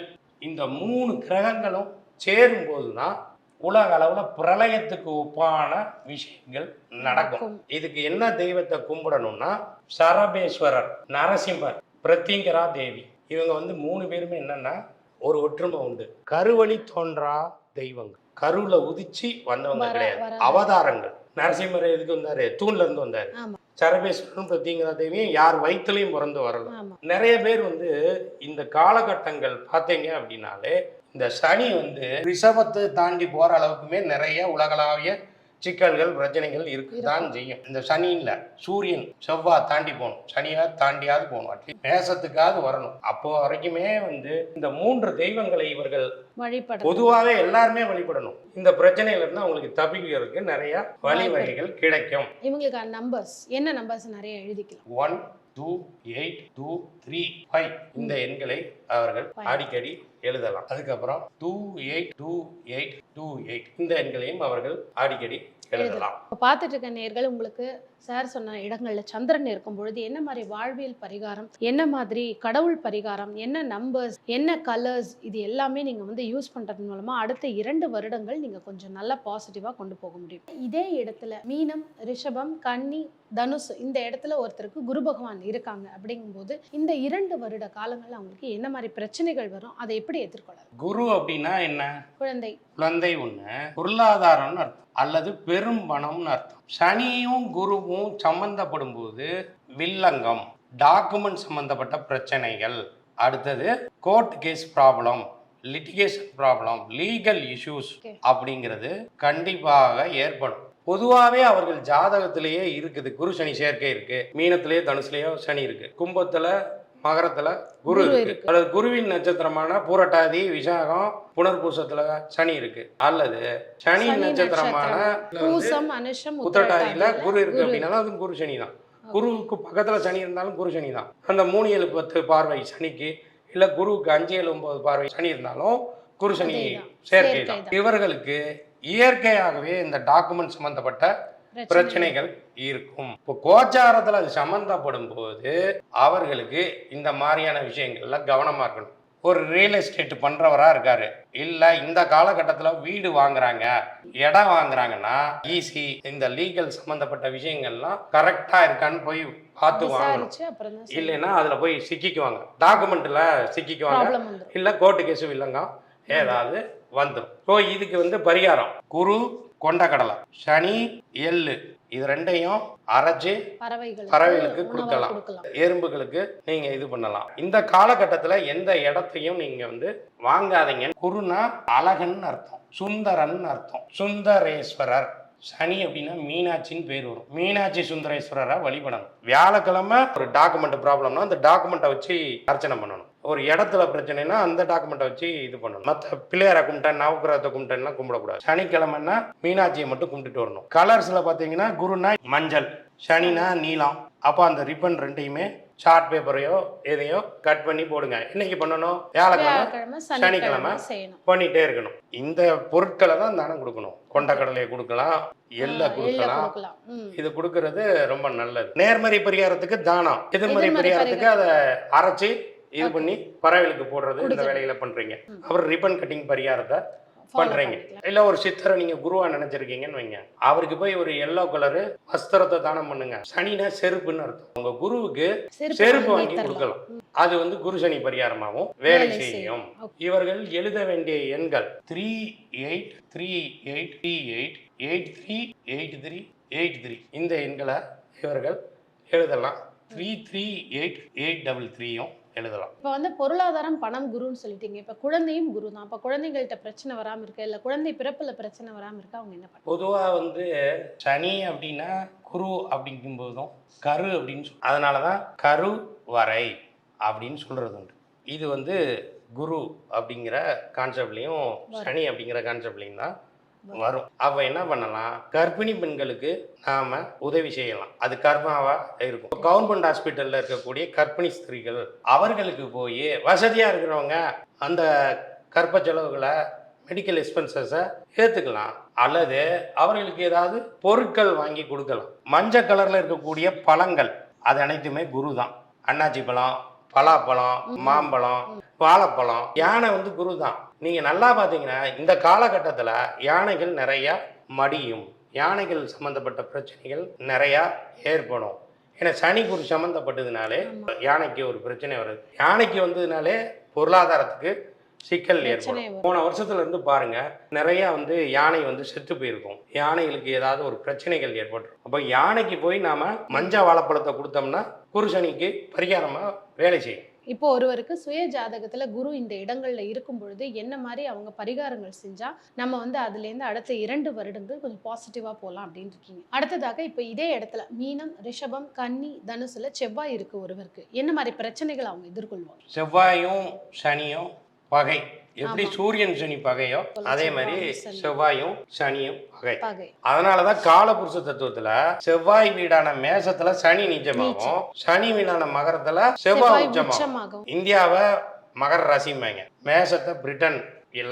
இந்த 3 கிரகங்களும் சேரும் போதுதான் உலக அளவுல பிரளயத்துக்கு ஒப்பான விஷயங்கள் நடக்கும். இதுக்கு என்ன தெய்வத்தை கும்பிடணும்னா சரபேஸ்வரர், நரசிம்மர், பிரத்திங்கரா தேவி, இவங்க வந்து 3 பேருமே என்னன்னா ஒரு ஒற்றுமை உண்டு. கருவழி தோன்றா தெய்வங்கள், கருவுல உதிச்சு வந்தவங்க கிடையாது, அவதாரங்கள். நரசிம்மர் எதுக்கு வந்தாரு? தூண்ல இருந்து வந்தாரு. ஆமா. சரபேஸ்வரன் பிரத்திங்கரா தேவியும் யார் வயிற்றுலையும் பிறந்து வரல. ஆமா. நிறைய பேர் இந்த காலகட்டங்கள் பார்த்தீங்க அப்படின்னாலே இந்த சனி ரிஷபத்தை தாண்டி போற அளவுக்குமே நிறைய உலகளாவிய சிக்கல்கள் பிரச்சனைகள் இருக்குதான் செய்யும். இந்த சனி இல்ல, சூரியன் செவ்வாய் தாண்டி போகணும், சனியா தாண்டியாவது போகணும், அட்லீஸ்ட் மேசத்துக்காவது வரணும். அப்போ வரைக்குமே இந்த 3 தெய்வங்களை இவர்கள் பொதுவாகவே எல்லாருமே வழிபடணும். இந்த பிரச்சனையில இருந்து அவங்களுக்கு தப்பிக்கிறதுக்கு நிறைய வழிவகைகள் கிடைக்கும். இவங்களுக்கு நம்பர்ஸ் என்ன நம்பர்ஸ் நிறைய எழுதிக்கலாம். 1 2 8 2 3 5 இந்த எண்களை அவர்கள் அடிக்கடி எழுதலாம். அதுக்கப்புறம் 2 8 2 8 2 8 இந்த எண்களையும் அவர்கள் அடிக்கடி எழுதலாம். பார்த்துட்டு இருக்க நேர்கள் உங்களுக்கு சார் சொன்ன இடங்கள்ல சந்திரன் இருக்கும் பொழுது என்ன மாதிரி வாழ்வியல் பரிகாரம், என்ன மாதிரி கடவுள் பரிகாரம், என்ன நம்பர்ஸ், என்ன கலர்ஸ், இது எல்லாமே நீங்க யூஸ் பண்றது மூலமா அடுத்த 2 வருடங்கள் நீங்க கொஞ்சம் நல்லா பாசிட்டிவா கொண்டு போக முடியும். இதே இடத்துல மீனம், ரிஷபம், கன்னி, தனுசு இந்த இடத்துல ஒருத்தருக்கு குரு பகவான் இருக்காங்க அப்படிங்கும்போது இந்த 2 வருட காலங்கள்ல அவங்களுக்கு என்ன மாதிரி பிரச்சனைகள் வரும், அதை எப்படி எதிர்கொள்ளலாம்? குரு அப்படின்னா என்ன? குழந்தை. குழந்தை ஒண்ணு, பொருளாதாரம்னு அர்த்தம் அல்லது பெரும் பணம்னு அர்த்தம். சனியும் குருவும் சம்பந்தப்படும் போது வில்லங்கம், டாக்குமெண்ட் சம்பந்தப்பட்ட பிரச்சனைகள், அடுத்தது court case problem, litigation problem, legal issues அப்படிங்கிறது கண்டிப்பாக ஏற்படும். பொதுவாகவே அவர்கள் ஜாதகத்திலேயே இருக்குது. குரு சனி சேர்க்கை இருக்கு. மீனத்திலேயே தனுசுலேயோ சனி இருக்கு, கும்பத்துல மகரத்துல குரு இருக்கு, அல்லது குருவின் நட்சத்திரமான பூரட்டாதி, விசாகம், புனர்பூசத்துல சனி இருக்கு, அல்லது சனி நட்சத்திரமான உத்திரட்டாதியில குரு இருக்கு அப்படின்னா அது குரு சனி தான். குருவுக்கு பக்கத்துல சனி இருந்தாலும் குரு சனி தான். அந்த 3 7 10 பார்வை சனிக்கு, இல்ல குருவுக்கு 5 7 9 பார்வை சனி இருந்தாலும் குரு சனி சேர்க்கை தான். இவர்களுக்கு இயற்கையாகவே இந்த டாக்குமெண்ட் சம்பந்தப்பட்ட பிரச்சனைகள் இருக்கும். இப்போ கோச்சாரத்தில் அது சம்பந்தப்படும் போது அவர்களுக்கு இந்த மாதிரியான விஷயங்கள்ல கவனமா இருக்கணும். ஒரு ரியல் எஸ்டேட் பண்றவரா இருக்காரு, இல்ல இந்த காலகட்டத்தில் வீடு வாங்குறாங்க, இடம் வாங்குறாங்கன்னா ஈஸி இந்த லீகல் சம்பந்தப்பட்ட விஷயங்கள்லாம் கரெக்டா இருக்கான்னு போய் பார்த்து வாங்கணும். இல்லைன்னா அதுல போய் சிக்கிக்குவாங்க, டாக்குமெண்ட்ல சிக்கிக்குவாங்க, இல்ல கோர்ட்டு கேஸு இல்லைங்க ஏதாவது வந்துடும். ஸோ இதுக்கு பரிகாரம் குரு கொண்டக்கடலை, சனி எள்ளு, இது 2ஐயும் அரைச்சு பறவைகளுக்கு கொடுக்கலாம், எறும்புகளுக்கு நீங்க இது பண்ணலாம். இந்த காலகட்டத்துல எந்த இடத்தையும் நீங்க வாங்காதீங்க. குருனா அழகன் அர்த்தம், சுந்தரன் அர்த்தம், சுந்தரேஸ்வரர். சனி அப்படின்னா மீனாட்சின்னு பேர் வரும். மீனாட்சி சுந்தரேஸ்வரரை வழிபடணும். வியாழக்கிழமை ஒரு டாக்குமெண்ட் ப்ராப்ளம்னா அந்த டாக்குமெண்ட்டை வச்சு அர்ச்சனை பண்ணணும். ஒரு இடத்துல பிரச்சனைனா அந்த டாக்குமெண்ட்டை வச்சு இது பண்ணணும். மற்ற பிள்ளையாரை கும்பிட்டேன், நவகிரகத்தை கும்பிட்டேன்னா கும்பிடக்கூடாது. சனிக்கிழமைன்னா மீனாட்சியை மட்டும் கும்பிட்டுட்டு வரணும். கலர்ஸ்ல பார்த்தீங்கன்னா குருனா மஞ்சள், சனினா நீலம். அப்போ அந்த ரிப்பன் 2ஐயுமே சார்ட் பேப்பரையோ எதையோ கட் பண்ணி போடுங்க. இன்னைக்கு பண்ணணும், வியாழக்கிழமை சனிக்கிழமை பண்ணிட்டே இருக்கணும். இந்த பொருட்களை தான் தானம் கொடுக்கணும். கொண்டக்கடலையை கொடுக்கலாம், எள்ளை கொடுக்கலாம். இது கொடுக்கறது ரொம்ப நல்லது. நேர்மறை பரிகாரத்துக்கு தானம், எதிர்மறை பரிகாரத்துக்கு அதை அரைச்சி இது பண்ணி பறவைகளுக்கு போடுறது, இந்த வேலைகளை பண்றீங்க. அப்புறம் ரிப்பன் கட்டிங் பரிகாரத்தை பண்றீங்க. இல்ல ஒரு சித்தரை நீங்க குருவா நினைச்சிருக்கீங்கன்னு வைங்க, அவருக்கு போய் ஒரு எல்லோ கலரு வஸ்திரத்தை தானம் பண்ணுங்க. சனினா செருப்புன்னு அர்த்தம். உங்க குருவுக்கு செருப்பு வாங்கி கொடுக்கலாம். அது குரு சனி பரிகாரமாகவும் வேலை செய்யும். இவர்கள் எழுத வேண்டிய எண்கள் 383838838383 இந்த எண்களை இவர்கள் எழுதலாம். 338833 எழுதலாம். இப்போ பொருளாதாரம், பணம் குருன்னு சொல்லிட்டீங்க. இப்போ குழந்தையும் குரு தான். இப்போ குழந்தைகள்கிட்ட பிரச்சனை வராமல் இருக்கா, இல்லை குழந்தை பிறப்புல பிரச்சனை வராமல் இருக்கா, அவங்க என்ன பண்ணுவாங்க? பொதுவாக சனி அப்படின்னா குரு அப்படிங்கும் போதும் கரு அப்படின்னு அதனால தான் கரு வரை அப்படின்னு சொல்றது உண்டு. இது குரு அப்படிங்கிற கான்செப்ட்லையும் சனி அப்படிங்கிற கான்செப்ட்லையும் தான் வரும். அப்ப என்ன பண்ணலாம், கர்ப்பிணி பெண்களுக்கு நாம உதவி செய்யலாம். அது கர்மாவா இருக்கும். கவர்மெண்ட் ஹாஸ்பிட்டல்ல இருக்கக்கூடிய கர்ப்பிணி ஸ்திரீகள் அவர்களுக்கு போய் வசதியா இருக்கிறவங்க அந்த கர்ப்ப செலவுகளை, மெடிக்கல் எக்ஸ்பென்சஸை ஏற்றுக்கலாம். அல்லது அவர்களுக்கு ஏதாவது பொருட்கள் வாங்கி கொடுக்கலாம். மஞ்சள் கலர்ல இருக்கக்கூடிய பழங்கள் அது அனைத்துமே குரு தான். அன்னாச்சி பழம், பலாப்பழம், மாம்பழம், வாழைப்பழம், யானை குரு தான். நீங்க நல்லா பார்த்தீங்கன்னா இந்த காலகட்டத்தில் யானைகள் நிறைய மடியும், யானைகள் சம்பந்தப்பட்ட பிரச்சனைகள் நிறைய ஏற்படும். ஏன்னா சனி குரு சம்பந்தப்பட்டதுனாலே யானைக்கு ஒரு பிரச்சனை வருது. யானைக்கு வந்ததுனாலே பொருளாதாரத்துக்கு சிக்கல் பிரச்சனை ஏற்படும். வரும். போன வருஷத்துல இருந்து பாருங்க, நிறைய வந்து யானை வந்து செத்து போயிருக்கும். யானைகளுக்கு ஏதாவது ஒரு பிரச்சனைகள் ஏற்பட்டுரும். அப்போ யானைக்கு போய் நாம மஞ்சள் வாழைப்பழத்தை கொடுத்தோம்னா குரு சனிக்கு பரிகாரமா வேலை செய்யும். இப்போ ஒருவருக்கு சுய ஜாதகத்துல குரு இந்த இடங்கள்ல இருக்கும் பொழுது என்ன மாதிரி அவங்க பரிகாரங்கள் செஞ்சா நம்ம வந்து அதுல இருந்து அடுத்த 2 வருடங்கள் கொஞ்சம் பாசிட்டிவா போகலாம் அப்படின்னு இருக்கீங்க. அடுத்ததாக இப்போ இதே இடத்துல மீனம், ரிஷபம், கன்னி, தனுசுல செவ்வாய் இருக்கு ஒருவருக்கு, என்ன மாதிரி பிரச்சனைகள் அவங்க எதிர்கொள்வாங்க? செவ்வாயும் சனியும் பகை. எப்படி ஆமா. சூரியன் சனி பகையோ அதே மாதிரி சனி. செவ்வாயும் சனியும் பகை. பகை. அதனாலதான் காலபுருஷ தத்துவத்துல செவ்வாய் வீடான மேசத்துல சனி நீச்சமாகும், சனி வீடான மகரத்துல செவ்வாய் செவ்வாய் உச்சமாகும். உச்சமாகும். இந்தியாவை மகர ராசிம்பாங்க, மேசத்தை பிரிட்டன்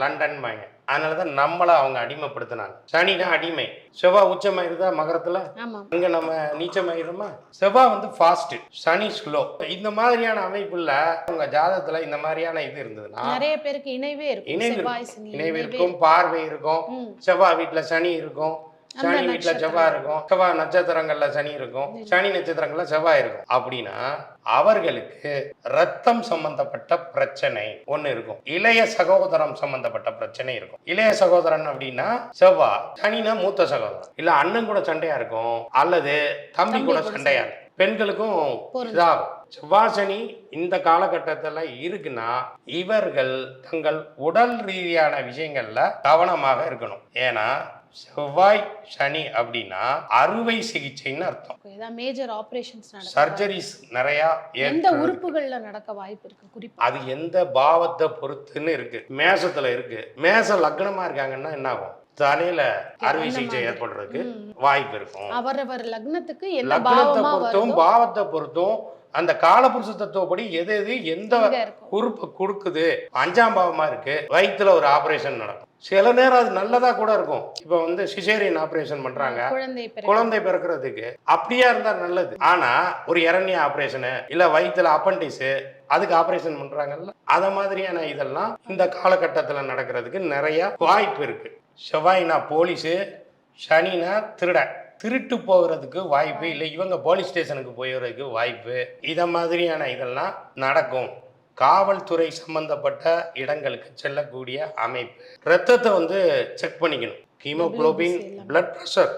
லண்டன்பாங்க. அதனாலதான் நம்மளை அவங்க அடிமைப்படுத்தினாங்க. சனினா அடிமை, செவ்வாய் உச்சமாயிருந்தா மகரத்துல ஆமா. அங்க நம்ம நீச்சமாயிருமா. செவ்வாய் வந்து ஃபாஸ்ட், சனி ஸ்லோ. இந்த மாதிரியான அமைப்புல உங்க ஜாதகத்துல இந்த மாதிரியான இது இருந்ததுன்னா நிறைய பேருக்கு இணைவே இருக்கும். இணைவு செவ்வாய் இருக்கும், சனி இணைவு இருக்கும், பார்வை இருக்கும். ம். செவ்வாய் வீட்டுல சனி இருக்கும், அந்த சனி வீட்டுல நட்சத்திரம். செவ்வாய் இருக்கும், செவ்வாய் நட்சத்திரங்கள்ல சனி இருக்கும், சனி நட்சத்திரங்கள்ல செவ்வாய் இருக்கும். அப்படின்னா அவர்களுக்கு ரத்தம் சம்பந்தப்பட்ட பிரச்சனை ஒண்ணு இருக்கும், இளைய சகோதரம் சம்பந்தப்பட்ட பிரச்சனை இருக்கும். இளைய சகோதரன் அப்படின்னா செவ்வாய், சனினா மூத்த சகோதரன், இல்ல அண்ணன் கூட சண்டையா இருக்கும், அல்லது தம்பி கூட சண்டையா இருக்கும். பெண்களுக்கும் இதாகும். செவ்வாய் சனி இந்த காலகட்டத்தில் இருக்குன்னா இவர்கள் தங்கள் உடல் ரீதியான விஷயங்கள்ல கவனமாக இருக்கணும். ஏன்னா செவ்வாய் சனி அப்படின்னா அறுவை சிகிச்சைன்னு அர்த்தம். ஏதாவது மேஜர் ஆபரேஷன்ஸ் நடக்கும். சர்ஜரிஸ் நிறைய எந்த உறுப்புகள்ல நடக்க வாய்ப்பு இருக்கு குறிப்பா? அது எந்த பாவத்தை பொறுத்துன்னு இருக்கு. மேசத்துல இருக்கு, மேச லக்னமா இருக்காங்கன்னா என்ன ஆகும், தலையில அறுவை சிகிச்சை ஏற்படுறதுக்கு வாய்ப்பு இருக்கும். அவரவர் லக்னத்துக்கு என்ன லக்னத்தை பாவமா பொறுத்தும் வருதோ பாவத்தை பொறுத்தும் அந்த காலபுருஷ தத்துவப்படி எது எது எந்த அங்க இருக்கும். உறுப்பு கொடுக்குது. 5ஆம் பாவமா இருக்கு, வயிற்றுல ஒரு ஆபரேஷன் நடக்கும். சில நேரம் அது நல்லதா கூட இருக்கும். இப்ப வந்து சிசேரியன் ஆபரேஷன் பண்றாங்க குழந்தை பிறக்கிறதுக்கு, அப்படியா இருந்தா நல்லது. ஆனா ஒரு இரண்ய ஆபரேஷனு இல்ல வயிற்றுல அப்பண்டிஸ் அதுக்கு ஆபரேஷன் பண்றாங்கல்ல, அத மாதிரியான இதெல்லாம் இந்த காலகட்டத்துல நடக்கிறதுக்கு நிறைய வாய்ப்பு இருக்கு. செவ்வாய்னா போலீஸு, சனினா திருட, திருட்டு போகிறதுக்கு வாய்ப்பு, இல்லை இவங்க போலீஸ் ஸ்டேஷனுக்கு போகிறதுக்கு வாய்ப்பு. இத மாதிரியான இதெல்லாம் நடக்கும். காவல்துறை சம்பந்தப்பட்ட இடங்களுக்கு செல்லக்கூடிய அமைப்பு. ரத்தத்தை வந்து செக் பண்ணிக்கணும், ஹீமோகுளோபின், பிளட் ப்ரெஷர்.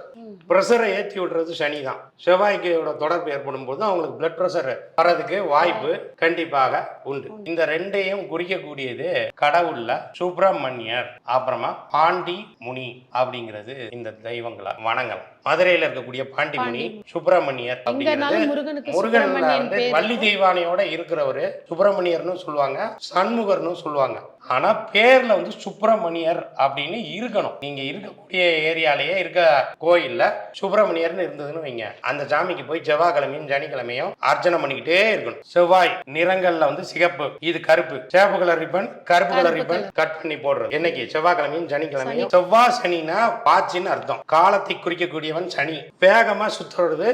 ப்ரெஷரை ஏற்றி விடுறது சனி தான். செவ்வாய்க்கோட தொடர்பு ஏற்படும் போது அவங்களுக்கு பிளட் ப்ரெஷர் வர்றதுக்கு வாய்ப்பு கண்டிப்பாக உண்டு. இந்த ரெண்டையும் குறிக்கக்கூடியது கடவுள்ல சுப்பிரமணியர், அப்புறமா பாண்டி முனி அப்படிங்கிறது இந்த தெய்வங்களை வணங்கலாம். மதுரையில இருக்கக்கூடிய பாண்டி முனி, சுப்பிரமணியர் அப்படிங்கிறது முருகன் வந்து வள்ளி தெய்வானையோட இருக்கிறவரு சுப்பிரமணியர்னு சொல்லுவாங்க, சண்முகர்னு சொல்லுவாங்க. ஆனா பேர்ல வந்து சுப்பிரமணியர் அப்படின்னு இருக்கணும். நீங்க இருக்கக்கூடிய ஏரியாலேயே இருக்க கோயில்ல சுப்பிரமணியர்னு இருந்ததுன்னு வைங்க, அந்த சாமிக்கு போய் செவ்வாய்க்கிழமையும் சனிக்கிழமையும் அர்ச்சனை பண்ணிக்கிட்டே இருக்கணும். செவ்வாய் நிறங்கள்ல வந்து சிகப்பு, இது கருப்பு, சேப்பு கலர் ரிப்பன், கருப்பு கலர் ரிப்பன் கட் பண்ணி போடுறது என்னைக்கு, செவ்வாய்க்கிழமையும் சனிக்கிழமையும். செவ்வாய் சனினா வாட்சின்னு அர்த்தம், காலத்தை குறிக்கக்கூடியவன் சனி. வேகமா சுத்துறது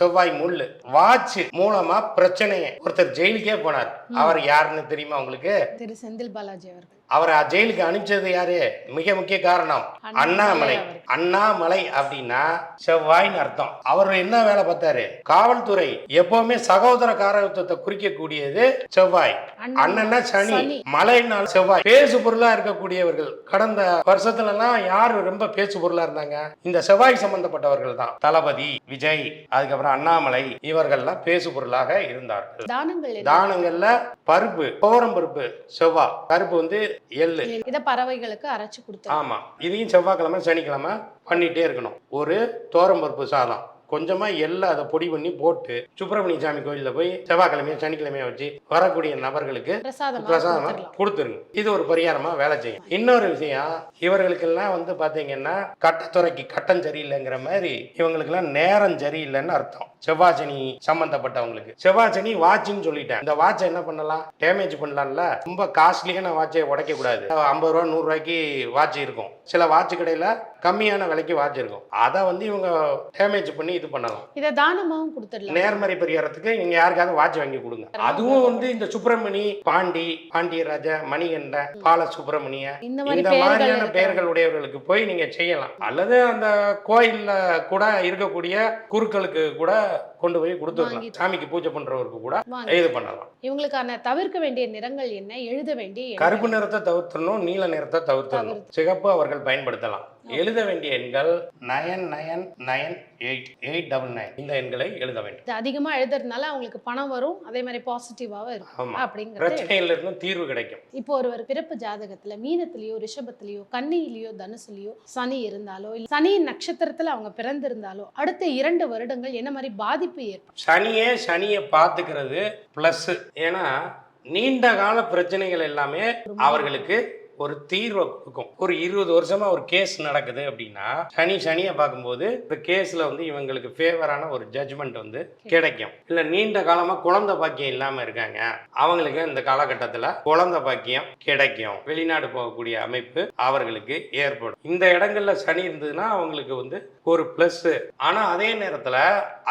செவ்வாய் முள்ளு. வாட்ச் மூலமா பிரச்சனையை, ஒருத்தர் ஜெயிலுக்கே போனார், அவர் யாருன்னு தெரியுமா உங்களுக்கு? திரு செந்தில் பாலாஜி அவர்கள். அவரை ஜெயிலுக்கு அனுப்பிச்சது யாரு? மிக முக்கிய காரணம் அண்ணாமலை. அண்ணாமலை அப்படின்னா செவ்வாய்னு அர்த்தம். அவர் என்ன வேலை பார்த்தாரு? காவல்துறை. எப்பவுமே சகோதர காரகத்துவத்தை குறிக்கக்கூடியது செவ்வாய். அண்ணன்னா சனி, மலைனால் செவ்வாய். பேசு பொருளா இருக்கக்கூடியவர்கள் கடந்த வருஷத்துல எல்லாம் யாரு ரொம்ப பேசு பொருளா இருந்தாங்க? இந்த செவ்வாய் சம்பந்தப்பட்டவர்கள் தான். தளபதி விஜய், அதுக்கப்புறம் அண்ணாமலை, இவர்கள்லாம் பேசு பொருளாக இருந்தார்கள். தானங்கள்ல பருப்பு, துவரம் பருப்பு, செவ்வாய். பருப்பு வந்து எள்ளு, இத பறவைகளுக்கு அரைச்சு கொடுத்தோம். ஆமா, இதையும் செவ்வாய்க்கிழமை சனிக்கிழமை பண்ணிட்டே இருக்கணும். ஒரு துவரம் பருப்பு சாதம், கொஞ்சமா எல்லாம் அதை பொடி பண்ணி போட்டு சுப்பிரமணிய சாமி கோயில்ல போய் செவ்வாய்க்கிழமையா சனிக்கிழமையா வச்சு வரக்கூடிய நபர்களுக்கு பிரசாதமா கொடுத்துருங்க. இது ஒரு பரிகாரமா வேலை செய்யும். இன்னொரு விஷயம், இவர்களுக்கெல்லாம் வந்து பாத்தீங்கன்னா கட்டத்துறைக்கு கட்டம் சரியில்லைங்கிற மாதிரி இவங்களுக்கெல்லாம் நேரம் சரியில்லைன்னு அர்த்தம். செவ்வாய் சனி சம்பந்தப்பட்டவங்களுக்கு. செவ்வாய் சனி வாட்ச்னு சொல்லிட்டேன். இந்த வாட்சை என்ன பண்ணலாம்? டேமேஜ் பண்ணலாம்ல. ரொம்ப காஸ்ட்லியான வாட்சை உடைக்க கூடாது. 50 ரூபா 100 ரூபாய்க்கு வாட்ச் இருக்கும், சில வாட்ச் கடையில கம்மியான விலைக்கு வாட்ச் இருக்கும். அதை வந்து இவங்க டேமேஜ் பண்ணி இது பண்ணலாம். இதை தானமாவும் கொடுத்துடலாம். நேர்மறை பரிகாரத்துக்கு நீங்க யாருக்காவது வாட்ச் வாங்கி கொடுங்க. அதுவும் வந்து இந்த சுப்பிரமணி, பாண்டி, பாண்டியராஜ, மணிகண்ட, பால சுப்பிரமணிய, இந்த மாதிரியான பெயர்கள் உடையவர்களுக்கு போய் நீங்க செய்யலாம். அல்லது அந்த கோயில்ல கூட இருக்கக்கூடிய குருக்களுக்கு கூட கொண்டு போய் கொடுத்துடலாம். வாங்கி சாமிக்கு பூஜை பண்றவருக்கு கூட வாங்கி இது பண்ணலாம். இவங்களுக்கான தவிர்க்க வேண்டிய நிறங்கள் என்ன, எழுத வேண்டிய எண்கள்? கருப்பு நிறத்தை தவிர்த்தணும், நீல நிறத்தை தவிர்த்தணும். சிகப்பு அவர்கள் பயன்படுத்தலாம். எழுத வேண்டிய எண்கள் 999899 இந்த எண்களை எழுத வேண்டும். இது அதிகமா எழுதுறதுனால அவங்களுக்கு பணம் வரும், அதே மாதிரி பாசிட்டிவாவும் இருக்கும் ஆமா. அப்படிங்கிறது. பிரச்சனையில இருந்தும் தீர்வு கிடைக்கும். இப்போ ஒருவர் பிறப்பு ஜாதகத்துல மீனத்திலயோ ரிஷபத்திலயோ கன்னியிலயோ தனுசுலயோ சனி இருந்தாலோ இல்ல சனி நட்சத்திரத்துல அவங்க பிறந்திருந்தாலோ அடுத்த 2 வருடங்கள் என்ன மாதிரி பாதிப்பு ஏற்படும்? சனியை பார்த்துக்கிறது பிளஸ். ஏன்னா நீண்ட கால பிரச்சனைகள் எல்லாமே அவர்களுக்கு ஒரு தீர்வை கொடுக்கும். ஒரு 20 வருஷமா ஒரு கேஸ் நடக்குது அப்படின்னா சனியை பார்க்கும்போது இந்த கேஸ்ல வந்து இவங்களுக்கு ஃபேவரான ஒரு ஜட்ஜ்மெண்ட் வந்து கிடைக்கும். இல்ல நீண்ட காலமா குழந்தை பாக்கியம் இல்லாம இருக்காங்க, அவங்களுக்கு இந்த காலகட்டத்துல குழந்தை பாக்கியம் கிடைக்கும். வெளிநாடு போகக்கூடிய அமைப்பு அவர்களுக்கு ஏற்படும். இந்த இடங்கள்ல சனி இருந்ததுன்னா அவங்களுக்கு வந்து ஒரு பிளஸ். ஆனா அதே நேரத்துல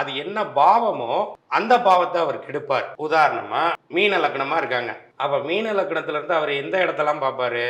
அது என்ன பாவமோ அந்த பாவத்தை அவர் கெடுப்பார். உதாரணமா மீன லக்னமா இருக்காங்க, அப்ப மீன லக்னத்துல இருந்து அவர் எந்த இடத்தெல்லாம் பார்ப்பாரு?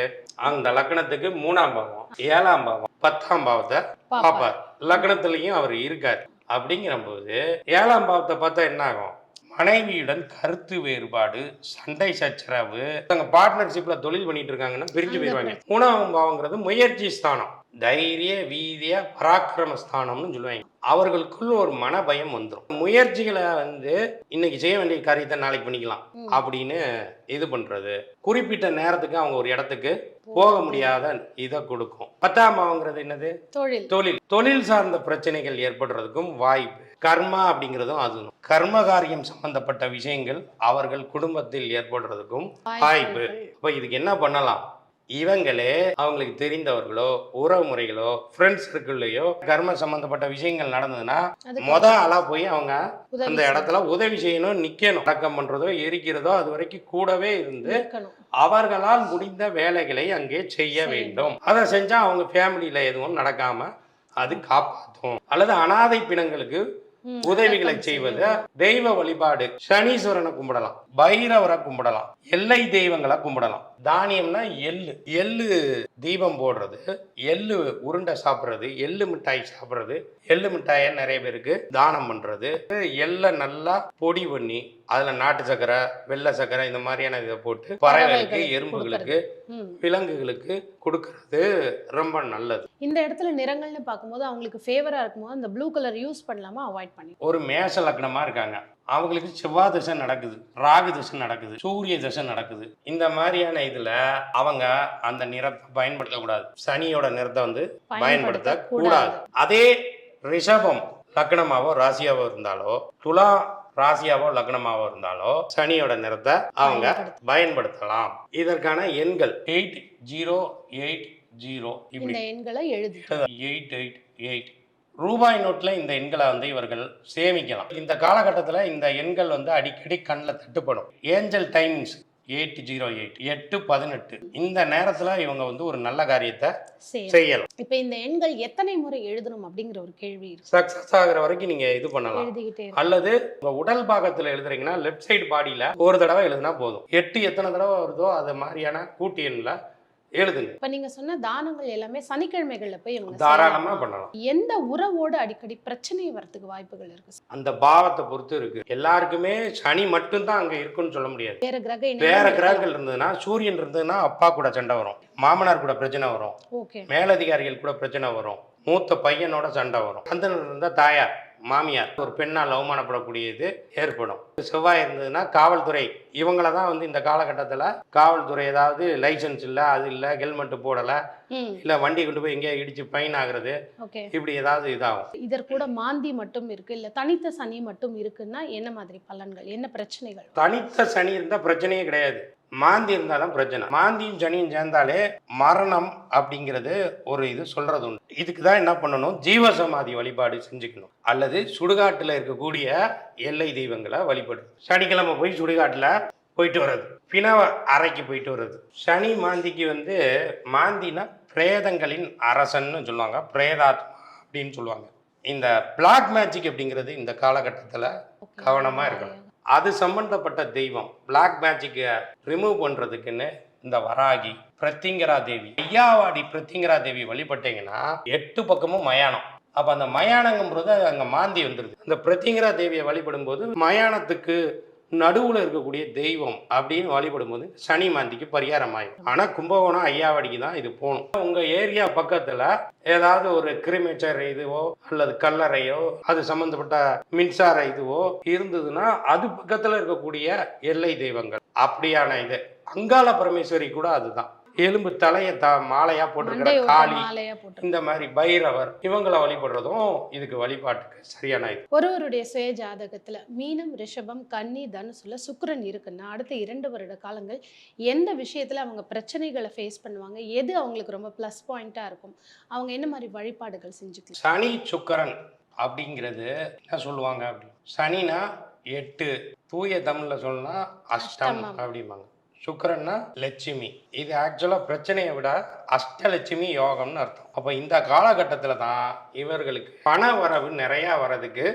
அந்த லக்னத்துக்கு 3ஆம் பாவம், 7ஆம் பாவம், 10ஆம் பாவத்தை பார்ப்பார். லக்னத்திலையும் அவர் இருக்காரு. அப்படிங்கிற போது 7ஆம் பாவத்தை பார்த்தா என்ன ஆகும்? மனைவியுடன் கருத்து வேறுபாடு, சண்டை சச்சரவு. தங்க பார்ட்னர்ஷிப்ல தொழில் பண்ணிட்டு இருக்காங்கன்னா பிரிஞ்சு போயிடுவாங்க. 3ஆம் பாவங்கிறது முயற்சி ஸ்தானம், தைரிய வீரிய பராக்கிரம ஸ்தானம்னு சொல்லுவாங்க. அவர்களுக்குள்ள ஒரு மன பயம் வந்துடும். முயற்சிகளை வந்து இன்னைக்கு செய்ய வேண்டிய காரியத்தை நாளைக்கு பண்ணிக்கலாம் அப்படின்னு இது பண்றது, குறிப்பிட்ட நேரத்துக்கு அவங்க ஒரு இடத்துக்கு போக முடியாத இதை கொடுக்கும். 10ஆம் பாவங்கிறது என்னது? தொழில் சார்ந்த பிரச்சனைகள் ஏற்படுறதுக்கும் வாய்ப்பு. கர்மா அப்படிங்கிறதும் அதுவும் கர்ம காரியம் சம்பந்தப்பட்ட விஷயங்கள் அவர்கள் குடும்பத்தில் ஏற்படுறதுக்கும் வாய்ப்பு. இப்போ இதுக்கு என்ன பண்ணலாம்? இவங்களே அவங்களுக்கு தெரிந்தவர்களோ உறவு முறைகளோ ஃப்ரெண்ட்ஸ் சர்க்கிள்லையோ கர்ம சம்பந்தப்பட்ட விஷயங்கள் நடந்ததுன்னா ஆளா போய் அவங்க அந்த இடத்துல உதவி செய்யணும், நிக்கணும். அடக்கம் பண்றதோ எரிக்கிறதோ அது வரைக்கும் கூடவே இருந்து அவர்களால் முடிந்த வேலைகளை அங்கே செய்ய வேண்டும். அதை செஞ்சா அவங்க ஃபேமிலியில எதுவும் நடக்காம அது காப்பாற்றும். அல்லது அனாதை பிணங்களுக்கு உதவிகளை செய்வது, தெய்வ வழிபாடு. சனீஸ்வரனை கும்பிடலாம், பைரவரை கும்பிடலாம், எல்லை தெய்வங்களை கும்பிடலாம். தானியம்னா எள்ளு தீபம் போடுறது, எள்ளு உருண்டை சாப்பிட்றது, எள்ளு மிட்டாய் சாப்பிட்றது, எள்ளு மிட்டாயை நிறைய பேருக்கு தானம் பண்றது, எள்ளை நல்லா பொடி பண்ணி அதுல நாட்டு சக்கரை, வெள்ளை சக்கரை இந்த மாதிரியான இதை போட்டு பறவைகளுக்கு, எறும்புகளுக்கு, விலங்குகளுக்கு கொடுக்கறது ரொம்ப நல்லது. இந்த இடத்துல நிறங்கள்னு பார்க்கும்போது அவங்களுக்கு ஃபேவரா இருக்கும்போது அந்த ப்ளூ கலர் யூஸ் பண்ணலாமா, அவாய்ட் பண்ணி? ஒரு மேஷ லக்னமா இருக்காங்க, அவங்களுக்கு செவ்வாய் தசை நடக்குது, ராகு தசை நடக்குது, சூரிய தசை நடக்குது. இந்த மாதிரியான இதுல அவங்க அந்த நிறத்தை பயன்படுத்தக்கூடாது. சனியோட நிறத்தை வந்து பயன்படுத்த கூடாது. அதே ரிஷபம் லக்னமாவோ ராசியாவோ இருந்தாலோ, துலா ராசியாவோ லக்னமாவோ இருந்தாலோ சனியோட நிறத்தை அவங்க பயன்படுத்தலாம். இதற்கான எண்கள் 8080 இந்த எண்களை எழுதி 888. ரூபாய் நோட்ல இந்த எண்களை வந்து இவர்கள் சேமிக்கலாம். இந்த காலகட்டத்தில் இந்த எண்கள் வந்து அடிக்கடி கண்ணில் தட்டுப்படும். Angel timings 808 818. இந்த நேரத்துல இவங்க வந்து ஒரு நல்ல காரியத்தை செய்யலாம். இப்ப இந்த எண்கள் எத்தனை முறை எழுதணும் அப்படிங்கிற ஒரு கேள்வி இருக்கு. சக்சஸ் ஆகுற வரைக்கும் நீங்க இது பண்ணலாம். அல்லது உங்க உடல் பாகத்துல எழுதுறீங்கன்னா லெஃப்ட் சைடு பாடியில ஒரு தடவை எழுதுனா போதும். 8 எத்தனை தடவை வருதோ அது மாதிரியான கூட்டு எண்ணில் எழுதுங்க. இப்ப நீங்க சொன்ன தானங்கள் எல்லாமே சனிக்கிழமைகள்ல போய் தாராளமா பண்ணலாம். எந்த உறவோட அடிக்கடி பிரச்சனை வரதுக்கு வாய்ப்புகள் இருக்கு? அந்த பாவத்தை பொறுத்து இருக்கு. எல்லாருக்குமே சனி மட்டும்தான் அங்க இருக்குன்னு சொல்ல முடியாது. வேற கிரகங்கள் இருந்ததுன்னா, சூரியன் இருந்ததுன்னா அப்பா கூட சண்டை வரும், மாமனார் கூட பிரச்சனை வரும், மேலதிகாரிகள் கூட பிரச்சனை வரும், மூத்த பையனோட சண்டை வரும். சந்திரன் இருந்தா தாயார், மாமியார், ஒரு பெண்ணால் அவமானப்படக்கூடியது ஏற்படும். செவ்வாய் இருந்ததுன்னா காவல்துறை, இவங்கள தான் வந்து இந்த காலகட்டத்தில் காவல்துறை ஏதாவது லைசன்ஸ் இல்லை, அது இல்லை, ஹெல்மெட் போடலை, இல்லை வண்டி கொண்டு போய் எங்கேயா இடிச்சு ஃபைன் ஆகுறது, இப்படி ஏதாவது இதாகும். இதற்கூட மாந்தி மட்டும் இருக்கு, இல்லை தனித்த சனி மட்டும் இருக்குன்னா என்ன மாதிரி பலன்கள், என்ன பிரச்சனைகள்? தனித்த சனி இருந்தால் பிரச்சனையே கிடையாது, மாந்தி இருந்தாலும் பிரச்சனை. மாந்தியும் சனியும் சேர்ந்தாலே மரணம் அப்படிங்கிறது ஒரு இது சொல்றது உண்டு. இதுக்கு தான் என்ன பண்ணணும்? ஜீவசமாதி வழிபாடு செஞ்சுக்கணும், அல்லது சுடுகாட்டில் இருக்கக்கூடிய எல்லை தெய்வங்களை வழிபடு. சனிக்கிழமை போய் சுடுகாட்டில் போயிட்டு வர்றது, பிணவ அறைக்கு போயிட்டு வர்றது. சனி மாந்திக்கு வந்து மாந்தினா பிரேதங்களின் அரசன்னு சொல்லுவாங்க, பிரேதாத்மா அப்படின்னு சொல்லுவாங்க. இந்த பிளாக் மேஜிக் அப்படிங்கிறது இந்த காலகட்டத்தில் கவனமாக இருக்கணும். அது சம்பந்தப்பட்ட தெய்வம் பிளாக் மேஜிக்கை ரிமூவ் பண்றதுக்குன்னு இந்த வராகி, பிரத்திங்கரா தேவி, ஐயாவாடி பிரத்திங்கரா தேவி வழிபட்டீங்கன்னா 8 பக்கமும் மயானம், அப்போ அந்த மயானங்கும்போது அங்கே மாந்தி வந்துடுது. அந்த பிரத்திங்கரா தேவியை வழிபடும் போது மயானத்துக்கு நடுவில் இருக்கக்கூடிய தெய்வம் அப்படின்னு வழிபடும்போது சனி மாந்திக்கு பரிகாரம் ஆகும். ஆனால் கும்பகோணம் ஐயாவடிக்கு தான் இது போகணும். உங்கள் ஏரியா பக்கத்தில் ஏதாவது ஒரு கிரிமேச்சர் இதுவோ அல்லது கல்லறையோ அது சம்மந்தப்பட்ட மின்சார இதுவோ இருந்ததுன்னா அது பக்கத்தில் இருக்கக்கூடிய எல்லை தெய்வங்கள் அப்படியான இது. அங்காள பரமேஸ்வரி கூட அதுதான். எலும்பு தலையை மாலையா போட்டிருக்கிற காளி, இந்த மாதிரி பைரவர் இவங்களை வழிபடுறதும் இதுக்கு வழிபாட்டுக்கு சரியான இது. ஒருவருடைய சுய ஜாதகத்துல மீனம், ரிஷபம், கன்னி, தனுசுல சுக்கிரன் இருக்குன்னா அடுத்த 2 வருட காலங்கள் எந்த விஷயத்துல அவங்க பிரச்சனைகளை ஃபேஸ் பண்ணுவாங்க, எது அவங்களுக்கு ரொம்ப ப்ளஸ் பாயிண்டா இருக்கும், அவங்க என்ன மாதிரி வழிபாடுகள் செஞ்சுக்கலாம்? சனி சுக்கிரன் அப்படிங்கிறது என்ன சொல்லுவாங்க அப்படி, சனினா 8, தூய தமிழ்ல சொல்லனா அஷ்டம் அப்படிம்பாங்க. சுக்கிரன்னா லட்சுமி. இது ஆக்சுவலாக பிரச்சனையை விட அஷ்டலட்சுமி யோகம்னு அர்த்தம். அப்போ இந்த காலகட்டத்தில் தான் இவர்களுக்கு பண வரவு நிறையா வர்றதுக்கு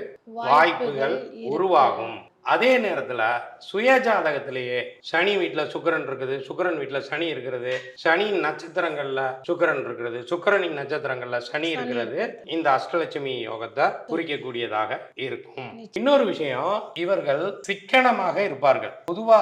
வாய்ப்புகள் உருவாகும். அதே நேரத்தில் சுய ஜாதகத்திலேயே சனி வீட்டில் சுக்கிரன் இருக்குது, சுக்கிரன் வீட்டில் சனி இருக்கிறது, சனியின் நட்சத்திரங்கள்ல சுக்கிரன் இருக்கிறது, சுக்கிரனின் நட்சத்திரங்கள்ல சனி இருக்கிறது இந்த அஷ்டலட்சுமி யோகத்தை குறிக்கக்கூடியதாக இருக்கும். இன்னொரு விஷயம், இவர்கள் சிக்கனமாக இருப்பார்கள். பொதுவா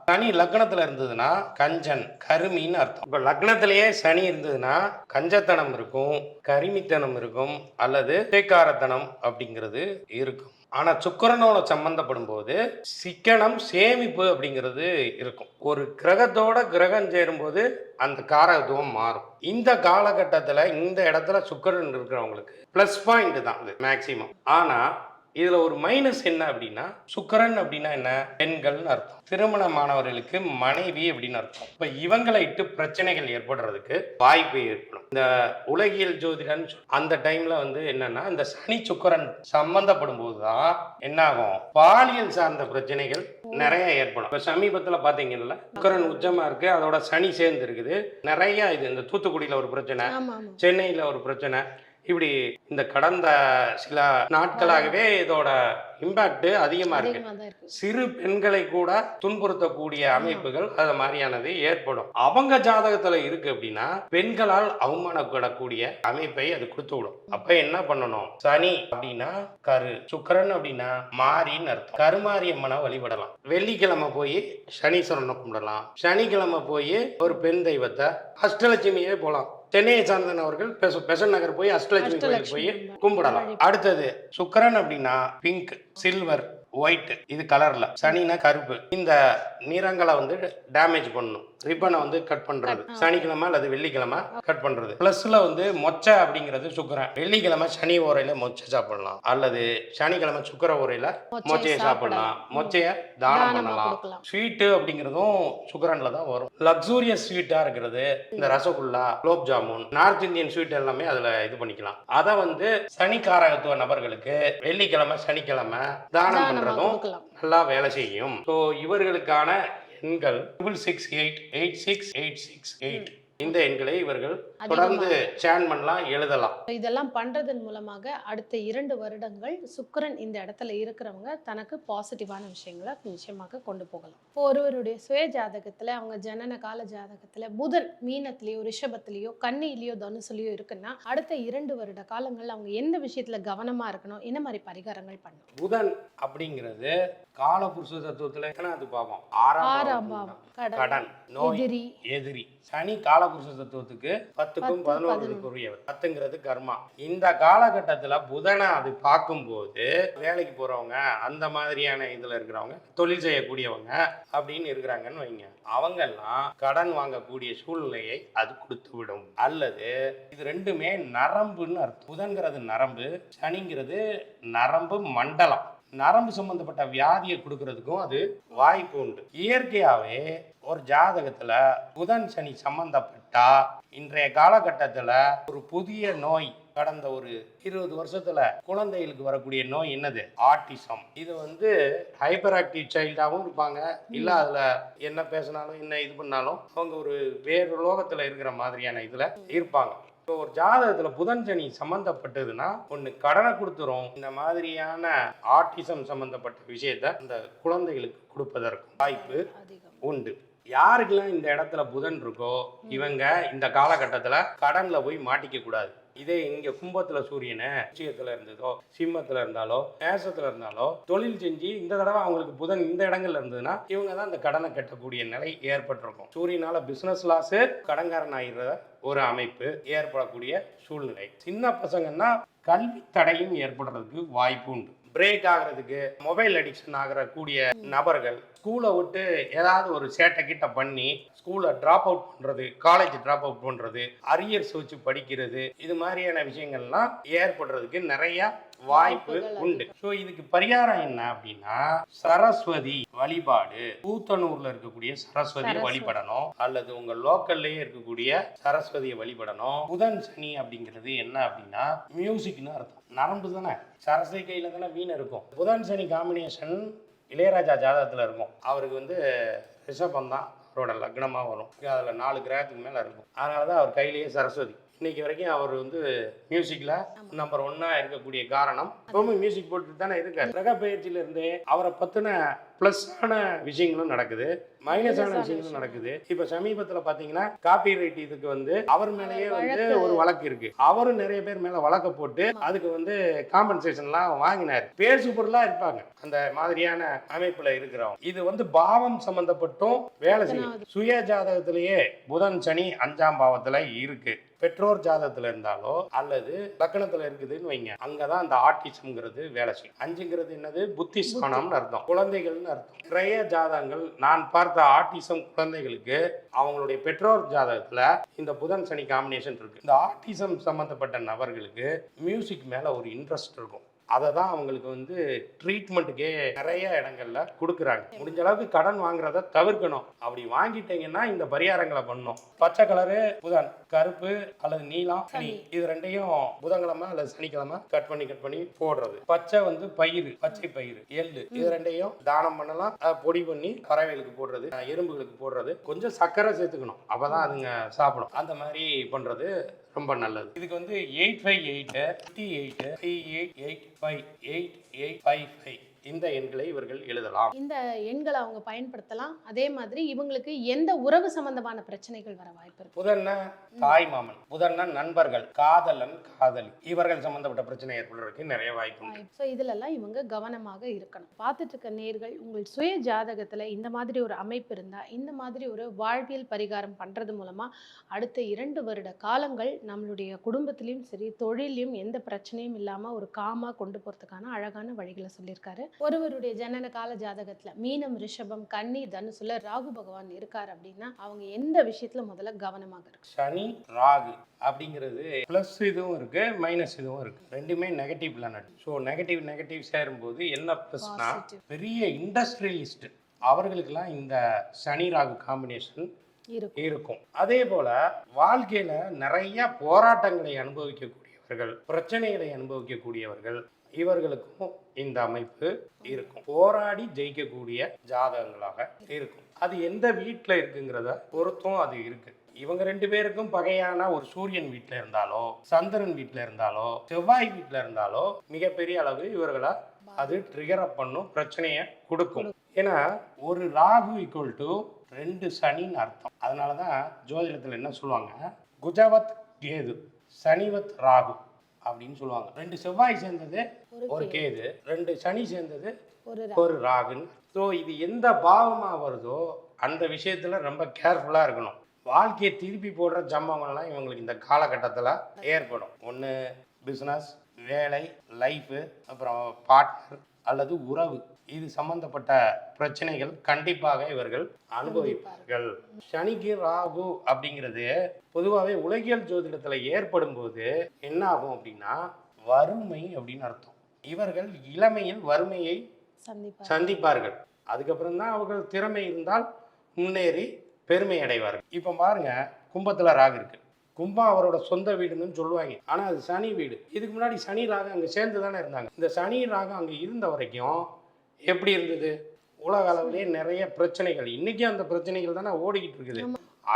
சனி லக்னத்துல இருந்ததுன்னா கஞ்சன், கருமின்னு அர்த்தம். இப்ப லக்னத்திலேயே சனி இருந்ததுன்னா கஞ்சத்தனம் இருக்கும், கரிமித்தனம் இருக்கும், அல்லது தேக்காரத்தனம் அப்படிங்கிறது இருக்கும். ஆனா சுக்கிரனோட சம்பந்தப்படும் போது சிக்கனம், சேமிப்பு அப்படிங்கிறது இருக்கும். ஒரு கிரகத்தோட கிரகம் சேரும்போது அந்த காரகத்துவம் மாறும். இந்த காலகட்டத்தில் இந்த இடத்துல சுக்கிரன் இருக்கிறவங்களுக்கு ப்ளஸ் பாயிண்ட் தான் இது மேக்சிமம். ஆனா இதுல ஒரு மைனஸ் என்ன அப்படின்னா, சுக்கிரன் அப்படின்னா என்ன, பெண்கள்னு அர்த்தம். திருமணமானவர்களுக்கு மனைவி அப்படின்னு அர்த்தம். இப்ப இவங்களை இட்டு பிரச்சனைகள் ஏற்படுறதுக்கு வாய்ப்பு ஏற்படும். இந்த உலகியல் ஜோதிடன் அந்த டைம்ல என்னன்னா, இந்த சனி சுக்கிரன் சம்பந்தப்படும் போதுதான் என்ன ஆகும், பாலியல் சார்ந்த பிரச்சனைகள் நிறைய ஏற்படும். இப்ப சமீபத்துல பாத்தீங்கன்னா சுக்கிரன் உச்சமா இருக்கு, அதோட சனி சேர்ந்து இருக்குது. நிறைய இது, இந்த தூத்துக்குடியில ஒரு பிரச்சனை, சென்னையில ஒரு பிரச்சனை, இப்படி இந்த கடந்த சில நாட்களாகவே இதோட இம்பாக்ட் அதிகமா இருக்கு. சிறு பெண்களை கூட துன்புறுத்தக்கூடிய அமைப்புகள் அது மாதிரியானது ஏற்படும். அவங்க ஜாதகத்துல இருக்கு அப்படின்னா பெண்களால் அவமானப்படக்கூடிய அமைப்பை அது கொடுத்து விடும். அப்ப என்ன பண்ணணும், சனி அப்படின்னா கரு, சுக்கிரன் அப்படின்னா மாரின்னு அர்த்தம். கருமாரியம்மனை வழிபடலாம். வெள்ளிக்கிழமை போய் சனீஸ்வரனை கும்பிடலாம். சனிக்கிழமை போய் ஒரு பெண் தெய்வத்தை, அஷ்டலட்சுமியே போலாம். சென்னையை சார்ந்தன் அவர்கள் பெசன் நகர் போய் அஷ்டலட்சுமி கோயிலுக்கு போய் கும்பிடலாம். அடுத்தது சுக்கிரன் அப்படின்னா பிங்க், சில்வர், ஒயிட், இது கலர்ல. சனினா கருப்பு. இந்த நிறங்களை டேமேஜ் பண்ணணும். ரிப்பனை கட் பண்றது சனிக்கிழமை அல்லது வெள்ளிக்கிழமை கட் பண்றது. பிளஸ்ல மொச்சை அப்படிங்கிறது சுக்கிரன். வெள்ளிக்கிழமை சனி ஓரையில மொச்சை சாப்பிடலாம், அல்லது சனிக்கிழமை சுக்கிர ஓரையில மொச்சையை சாப்பிடலாம். மொச்சைய தானம் பண்ணலாம். ஸ்வீட்டு அப்படிங்கிறதும் சுக்கிரன்ல தான் வரும். லக்ஸூரியஸ் ஸ்வீட்டா இருக்கிறது இந்த rasgulla, gulab jamun, north Indian sweet எல்லாமே அதுல இது பண்ணிக்கலாம். அதை சனிக்காரகத்துவ நபர்களுக்கு வெள்ளிக்கிழமை சனிக்கிழமை தானம் பண்றதும் நல்லா வேலை செய்யும். ஸோ இவர்களுக்கான எண்கள் 6668868688. இந்த எண்களை இவர்கள் தொடர்ந்து சேன் பண்ணலாம், எழுதலாம். இதெல்லாம் பண்றதன் மூலமாக அடுத்த 2 வருடங்கள் சுக்கிரன் இந்த இடத்துல இருக்கிறவங்க தனக்கு பாசிட்டிவான விஷயங்களை நிச்சயமாக கொண்டு போகலாம். ஒருவருடைய சுய ஜாதகத்துல, அவங்க ஜனன கால ஜாதகத்துல புதன் மீனத்திலேயோ, ரிஷபத்திலேயோ, கன்னியிலேயோ, தனுசுலையோ இருக்குன்னா அடுத்த 2 வருட காலங்கள் அவங்க எந்த விஷயத்துல கவனமா இருக்கணும், என்ன மாதிரி பரிகாரங்கள் பண்ணணும்? புதன் அப்படிங்கிறது காலபுருஷ தத்துவத்துல அது பாவம் 6ஆம் பாவம். கடன், நோய், எதிரி. சனி காலபுருஷ தத்துவத்துக்கு 10க்கும் 11க்குரியவர். 10ங்கிறது கர்மா. இந்த காலகட்டத்துல புதனை அது பார்க்கும்போது வேலைக்கு போறவங்க, அந்த மாதிரியான இதுல இருக்கிறவங்க, தொழில் செய்யக்கூடியவங்க அப்படின்னு இருக்கிறாங்கன்னு வைங்க, அவங்கெல்லாம் கடன் வாங்கக்கூடிய சூழ்நிலையை அது கொடுத்து விடும். அல்லது இது ரெண்டுமே நரம்புன்னு அர்த்தம். புதன்கிறது நரம்பு, சனிங்கிறது நரம்பு மண்டலம். நரம்பு சம்பந்தப்பட்ட வியாதியை கொடுக்கறதுக்கும் அது வாய்ப்பு உண்டு. இயற்கையாவே ஒரு ஜாதகத்துல புதன் சனி சம்பந்தப்பட்டா இன்றைய காலகட்டத்துல ஒரு புதிய நோய், கடந்த ஒரு 20 வருஷத்துல குழந்தைகளுக்கு வரக்கூடிய நோய் என்னது, ஆட்டிசம். இது ஹைப்பர் ஆக்டிவ் சைல்டாகவும் இருப்பாங்க, இல்ல அதுல என்ன பேசினாலும் என்ன இது பண்ணாலும் அவங்க ஒரு வேறு லோகத்துல இருக்கிற மாதிரியான இதுல இருப்பாங்க. ஒரு ஜாதகத்துல புதன் சனி சம்பந்தப்பட்டதுன்னா ஒண்ணு கடனை கொடுத்துரும். இந்த மாதிரியான ஆட்டிசம் சம்பந்தப்பட்ட விஷயத்த அந்த குழந்தைகளுக்கு கொடுப்பதற்கு வாய்ப்பு உண்டு. யாருக்கெல்லாம் இந்த இடத்துல புதன் இருக்கோ இவங்க இந்த காலகட்டத்துல கடன்ல போய் மாட்டிக்க கூடாது. இதே இங்க கும்பத்துல சூரியனை விஷயத்துல இருந்ததோ, சிம்மத்துல இருந்தாலோ, மேசத்துல இருந்தாலோ தொழில் செஞ்சு இந்த தடவை அவங்களுக்கு புதன் இந்த இடங்கள்ல இருந்ததுன்னா இவங்க தான் இந்த கடனை கட்டக்கூடிய நிலை ஏற்பட்டிருக்கும். சூரியனால பிசினஸ் லாஸ், கடன்காரன் ஆகிற ஒரு அமைப்பு ஏற்படக்கூடிய சூழ்நிலை. சின்ன பசங்கன்னா கல்வி தடையும் ஏற்படுறதுக்கு வாய்ப்பு உண்டு. பிரேக் ஆகிறதுக்கு, மொபைல் அடிக்ஷன் ஆகிற கூடிய நபர்கள் ஸ்கூலை விட்டு ஏதாவது ஒரு சேட்டை கிட்ட பண்ணி ஸ்கூலை ட்ராப் அவுட் பண்ணுறது, காலேஜ் ட்ராப் அவுட் பண்ணுறது, அரியர்ஸ் வச்சு படிக்கிறது, இது மாதிரியான விஷயங்கள்லாம் ஏற்படுறதுக்கு நிறைய வாய்ப்பு உண்டு. ஸோ இதுக்கு பரிகாரம் என்ன அப்படின்னா சரஸ்வதி வழிபாடு. கூத்தனூர்ல இருக்கக்கூடிய சரஸ்வதியை வழிபடணும், அல்லது உங்க லோக்கல்லையே இருக்கக்கூடிய சரஸ்வதியை வழிபடணும். புதன் சனி அப்படிங்கிறது என்ன அப்படின்னா மியூசிக்னு அர்த்தம். நரம்பு தானே, சரஸ்வதி கையில தானே வீணை இருக்கும். புதன் சனி காம்பினேஷன் இளையராஜா ஜாதகத்தில் இருக்கும். அவருக்கு ரிஷபம் தான் அவரோட லக்னமாக வரும். அதில் 4 கிரகத்துக்கு மேலே இருக்கும். அதனால தான் அவர் கையிலேயே சரஸ்வதி. இன்னைக்கு வரைக்கும் அவர் மியூசிக்கில் நம்பர் 1 இருக்கக்கூடிய காரணம் எப்பவுமே மியூசிக் போட்டு தானே இருக்கார். கிரக பயிற்சியிலிருந்தே அவரை பற்றின ப்ளஸ்ஸான விஷயங்களும் நடக்குது, மைனஸான விஷயங்களும் நடக்குது. இப்போ சமீபத்தில் பார்த்தீங்கன்னா காப்பி ரைட் இதுக்கு அவர் மேலேயே ஒரு வழக்கு இருக்கு. அவரும் நிறைய பேர் மேலே வழக்க போட்டு அதுக்கு காம்பன்சேஷன்லாம் வாங்கினார். பேசு பொருளாக இருப்பாங்க அந்த மாதிரியான அமைப்பில் இருக்கிறவங்க. இது பாவம் சம்பந்தப்பட்டும் வேலை செய்யும். சுய ஜாதகத்திலேயே புதன் சனி 5ஆம் பாவத்தில் இருக்கு. பெற்றோர் ஜாதகத்துல இருந்தாலோ அல்லது லக்னத்துல இருக்குதுன்னு வைங்க, அங்கதான் அந்த ஆட்டிசம்ங்கிறது வேலை செய்யும். 5ங்கிறது என்னது, புத்தி ஸ்தானம்னு அர்த்தம், குழந்தைகள்னு அர்த்தம். நிறைய ஜாதகங்கள் நான் பார்த்த ஆட்டிசம் குழந்தைகளுக்கு அவங்களுடைய பெற்றோர் ஜாதகத்துல இந்த புதன் சனி காம்பினேஷன் இருக்கு. இந்த ஆட்டிசம் சம்பந்தப்பட்ட நபர்களுக்கு மியூசிக் மேல ஒரு இன்ட்ரெஸ்ட் இருக்கும். அதை தான் அவங்களுக்கு ட்ரீட்மெண்ட்டுக்கே நிறைய இடங்கள்ல கொடுக்குறாங்க. முடிஞ்ச அளவுக்கு கடன் வாங்குறத தவிர்க்கணும். அப்படி வாங்கிட்டீங்கன்னா இந்த பரிகாரங்களை பண்ணணும். பச்சை கலரு புதன், கருப்பு அல்லது நீலம் சனி, இது ரெண்டையும் புதன்கிழமை அல்லது சனிக்கிழமை கட் பண்ணி போடுறது. பச்சை பயிறு, பச்சை பயிறு, எள்ளு, இது ரெண்டையும் தானம் பண்ணலாம். பொடி பண்ணி பறவைகளுக்கு போடுறது, எறும்புகளுக்கு போடுறது. கொஞ்சம் சர்க்கரை சேர்த்துக்கணும், அப்பதான் அதுங்க சாப்பிடும். அந்த மாதிரி பண்றது ரொம்ப நல்லது. இதுக்கு 85838385855 இந்த எண்களை இவர்கள் எழுதலாம். இந்த எண்களை அவங்க பயன்படுத்தலாம். அதே மாதிரி இவங்களுக்கு எந்த உறவு சம்பந்தமான பிரச்சனைகள் வர வாய்ப்பு இருக்கு? புதன்னா தாய் மாமன், புதன்னா நண்பர்கள், காதலன் காதலி, இவர்கள் சம்பந்தப்பட்ட பிரச்சனை ஏற்படுறதுக்கு நிறைய வாய்ப்பு உண்டு. ஸோ இதுலெல்லாம் இவங்க கவனமாக இருக்கணும். பார்த்துட்டு இருக்க நேர்கள் உங்கள் சுய ஜாதகத்துல இந்த மாதிரி ஒரு அமைப்பு இருந்தா இந்த மாதிரி ஒரு வாழ்வியல் பரிகாரம் பண்றது மூலமா அடுத்த 2 வருட காலங்கள் நம்மளுடைய குடும்பத்திலையும் சரி தொழிலையும் எந்த பிரச்சனையும் இல்லாம ஒரு காமா கொண்டு போறதுக்கான அழகான வழிகளை சொல்லியிருக்காரு. ஒருவருடைய ஜனன கால ஜாதகத்துல மீனம், ரிஷபம், கன்னி, தனுசுல ராகு பகவான் இருக்காரு அப்படின்னா அவங்க எந்த விஷயத்துல முதல்ல கவனமாக இருக்கு? சனி ராகு அப்படிங்கிறது பிளஸ் இதுவும் இருக்கு, மைனஸ் இதுவும் இருக்கு. ரெண்டுமே நெகட்டிவ் பிளானட். ஸோ நெகட்டிவ் சேரும்போது என்ன பிளஸ்னா பெரிய இண்டஸ்ட்ரியலிஸ்ட் அவர்களுக்கெல்லாம் இந்த சனி ராகு காம்பினேஷன் இருக்கும். அதே போல வாழ்க்கையில நிறைய போராட்டங்களை அனுபவிக்கக்கூடியவர்கள், பிரச்சனைகளை அனுபவிக்கக்கூடியவர்கள், இவர்களுக்கும் இந்த அமைப்பு இருக்கும். போராடி ஜெயிக்கக்கூடிய ஜாதகங்களாக இருக்கும். அது எந்த வீட்டில் இருக்குங்கிறத பொறுத்தும் அது இருக்கு. இவங்க 2 பேருக்கும் பகையான ஒரு சூரியன் வீட்டில் இருந்தாலோ, சந்திரன் வீட்டில் இருந்தாலோ, செவ்வாய் வீட்டில் இருந்தாலோ மிகப்பெரிய அளவு இவர்களை அது ட்ரிகர் அப் பண்ணும், பிரச்சனையை கொடுக்கும். ஏன்னா ஒரு ராகு ஈக்குவல் டு 2 சனின்னு அர்த்தம். அதனாலதான் ஜோதிடத்தில் என்ன சொல்லுவாங்க, குஜவத் கேது, சனிவத் ராகு அப்படின்னு சொல்லுவாங்க. 2 செவ்வாய் சேர்ந்தது ஒரு கேது, 2 சனி சேர்ந்தது ஒரு ராகுன்னு. ஸோ இது எந்த பாவமா வருதோ அந்த விஷயத்துல ரொம்ப கேர்ஃபுல்லா இருக்கணும். வாழ்க்கையை திருப்பி போடுற சம்பவங்கள்லாம் இவங்களுக்கு இந்த காலகட்டத்தில் ஏற்படும். ஒன்று பிஸ்னஸ், வேலை, லைஃபு, அப்புறம் பார்ட்னர் அல்லது உறவு, இது சம்பந்தப்பட்ட பிரச்சனைகள் கண்டிப்பாக இவர்கள் அனுபவிப்பார்கள். சனிக்கு ராகு அப்படிங்கிறது பொதுவாகவே உலகியல் ஜோதிடத்தில் ஏற்படும் போது என்ன ஆகும் அப்படின்னா வறுமை அப்படின்னு அர்த்தம். இவர்கள் இளமையில் வறுமையை சந்திப்பார்கள். அதுக்கப்புறம் தான் அவர்கள் திறமை இருந்தால் முன்னேறி பெருமை அடைவார்கள். இப்போ பாருங்க, கும்பத்துல ராகு இருக்கு. கும்பம் அவரோட சொந்த வீடுன்னு சொல்லுவாங்க, ஆனா அது சனி வீடு. இதுக்கு முன்னாடி சனி ராகு அங்க சேர்ந்து தானே இருந்தாங்க. இந்த சனி ராகு அங்க இருந்த வரைக்கும் எப்படி இருந்தது, உலக அளவிலேயே நிறைய பிரச்சனைகள், இன்னைக்கும் அந்த பிரச்சனைகள் தானே ஓடிக்கிட்டு இருக்குது.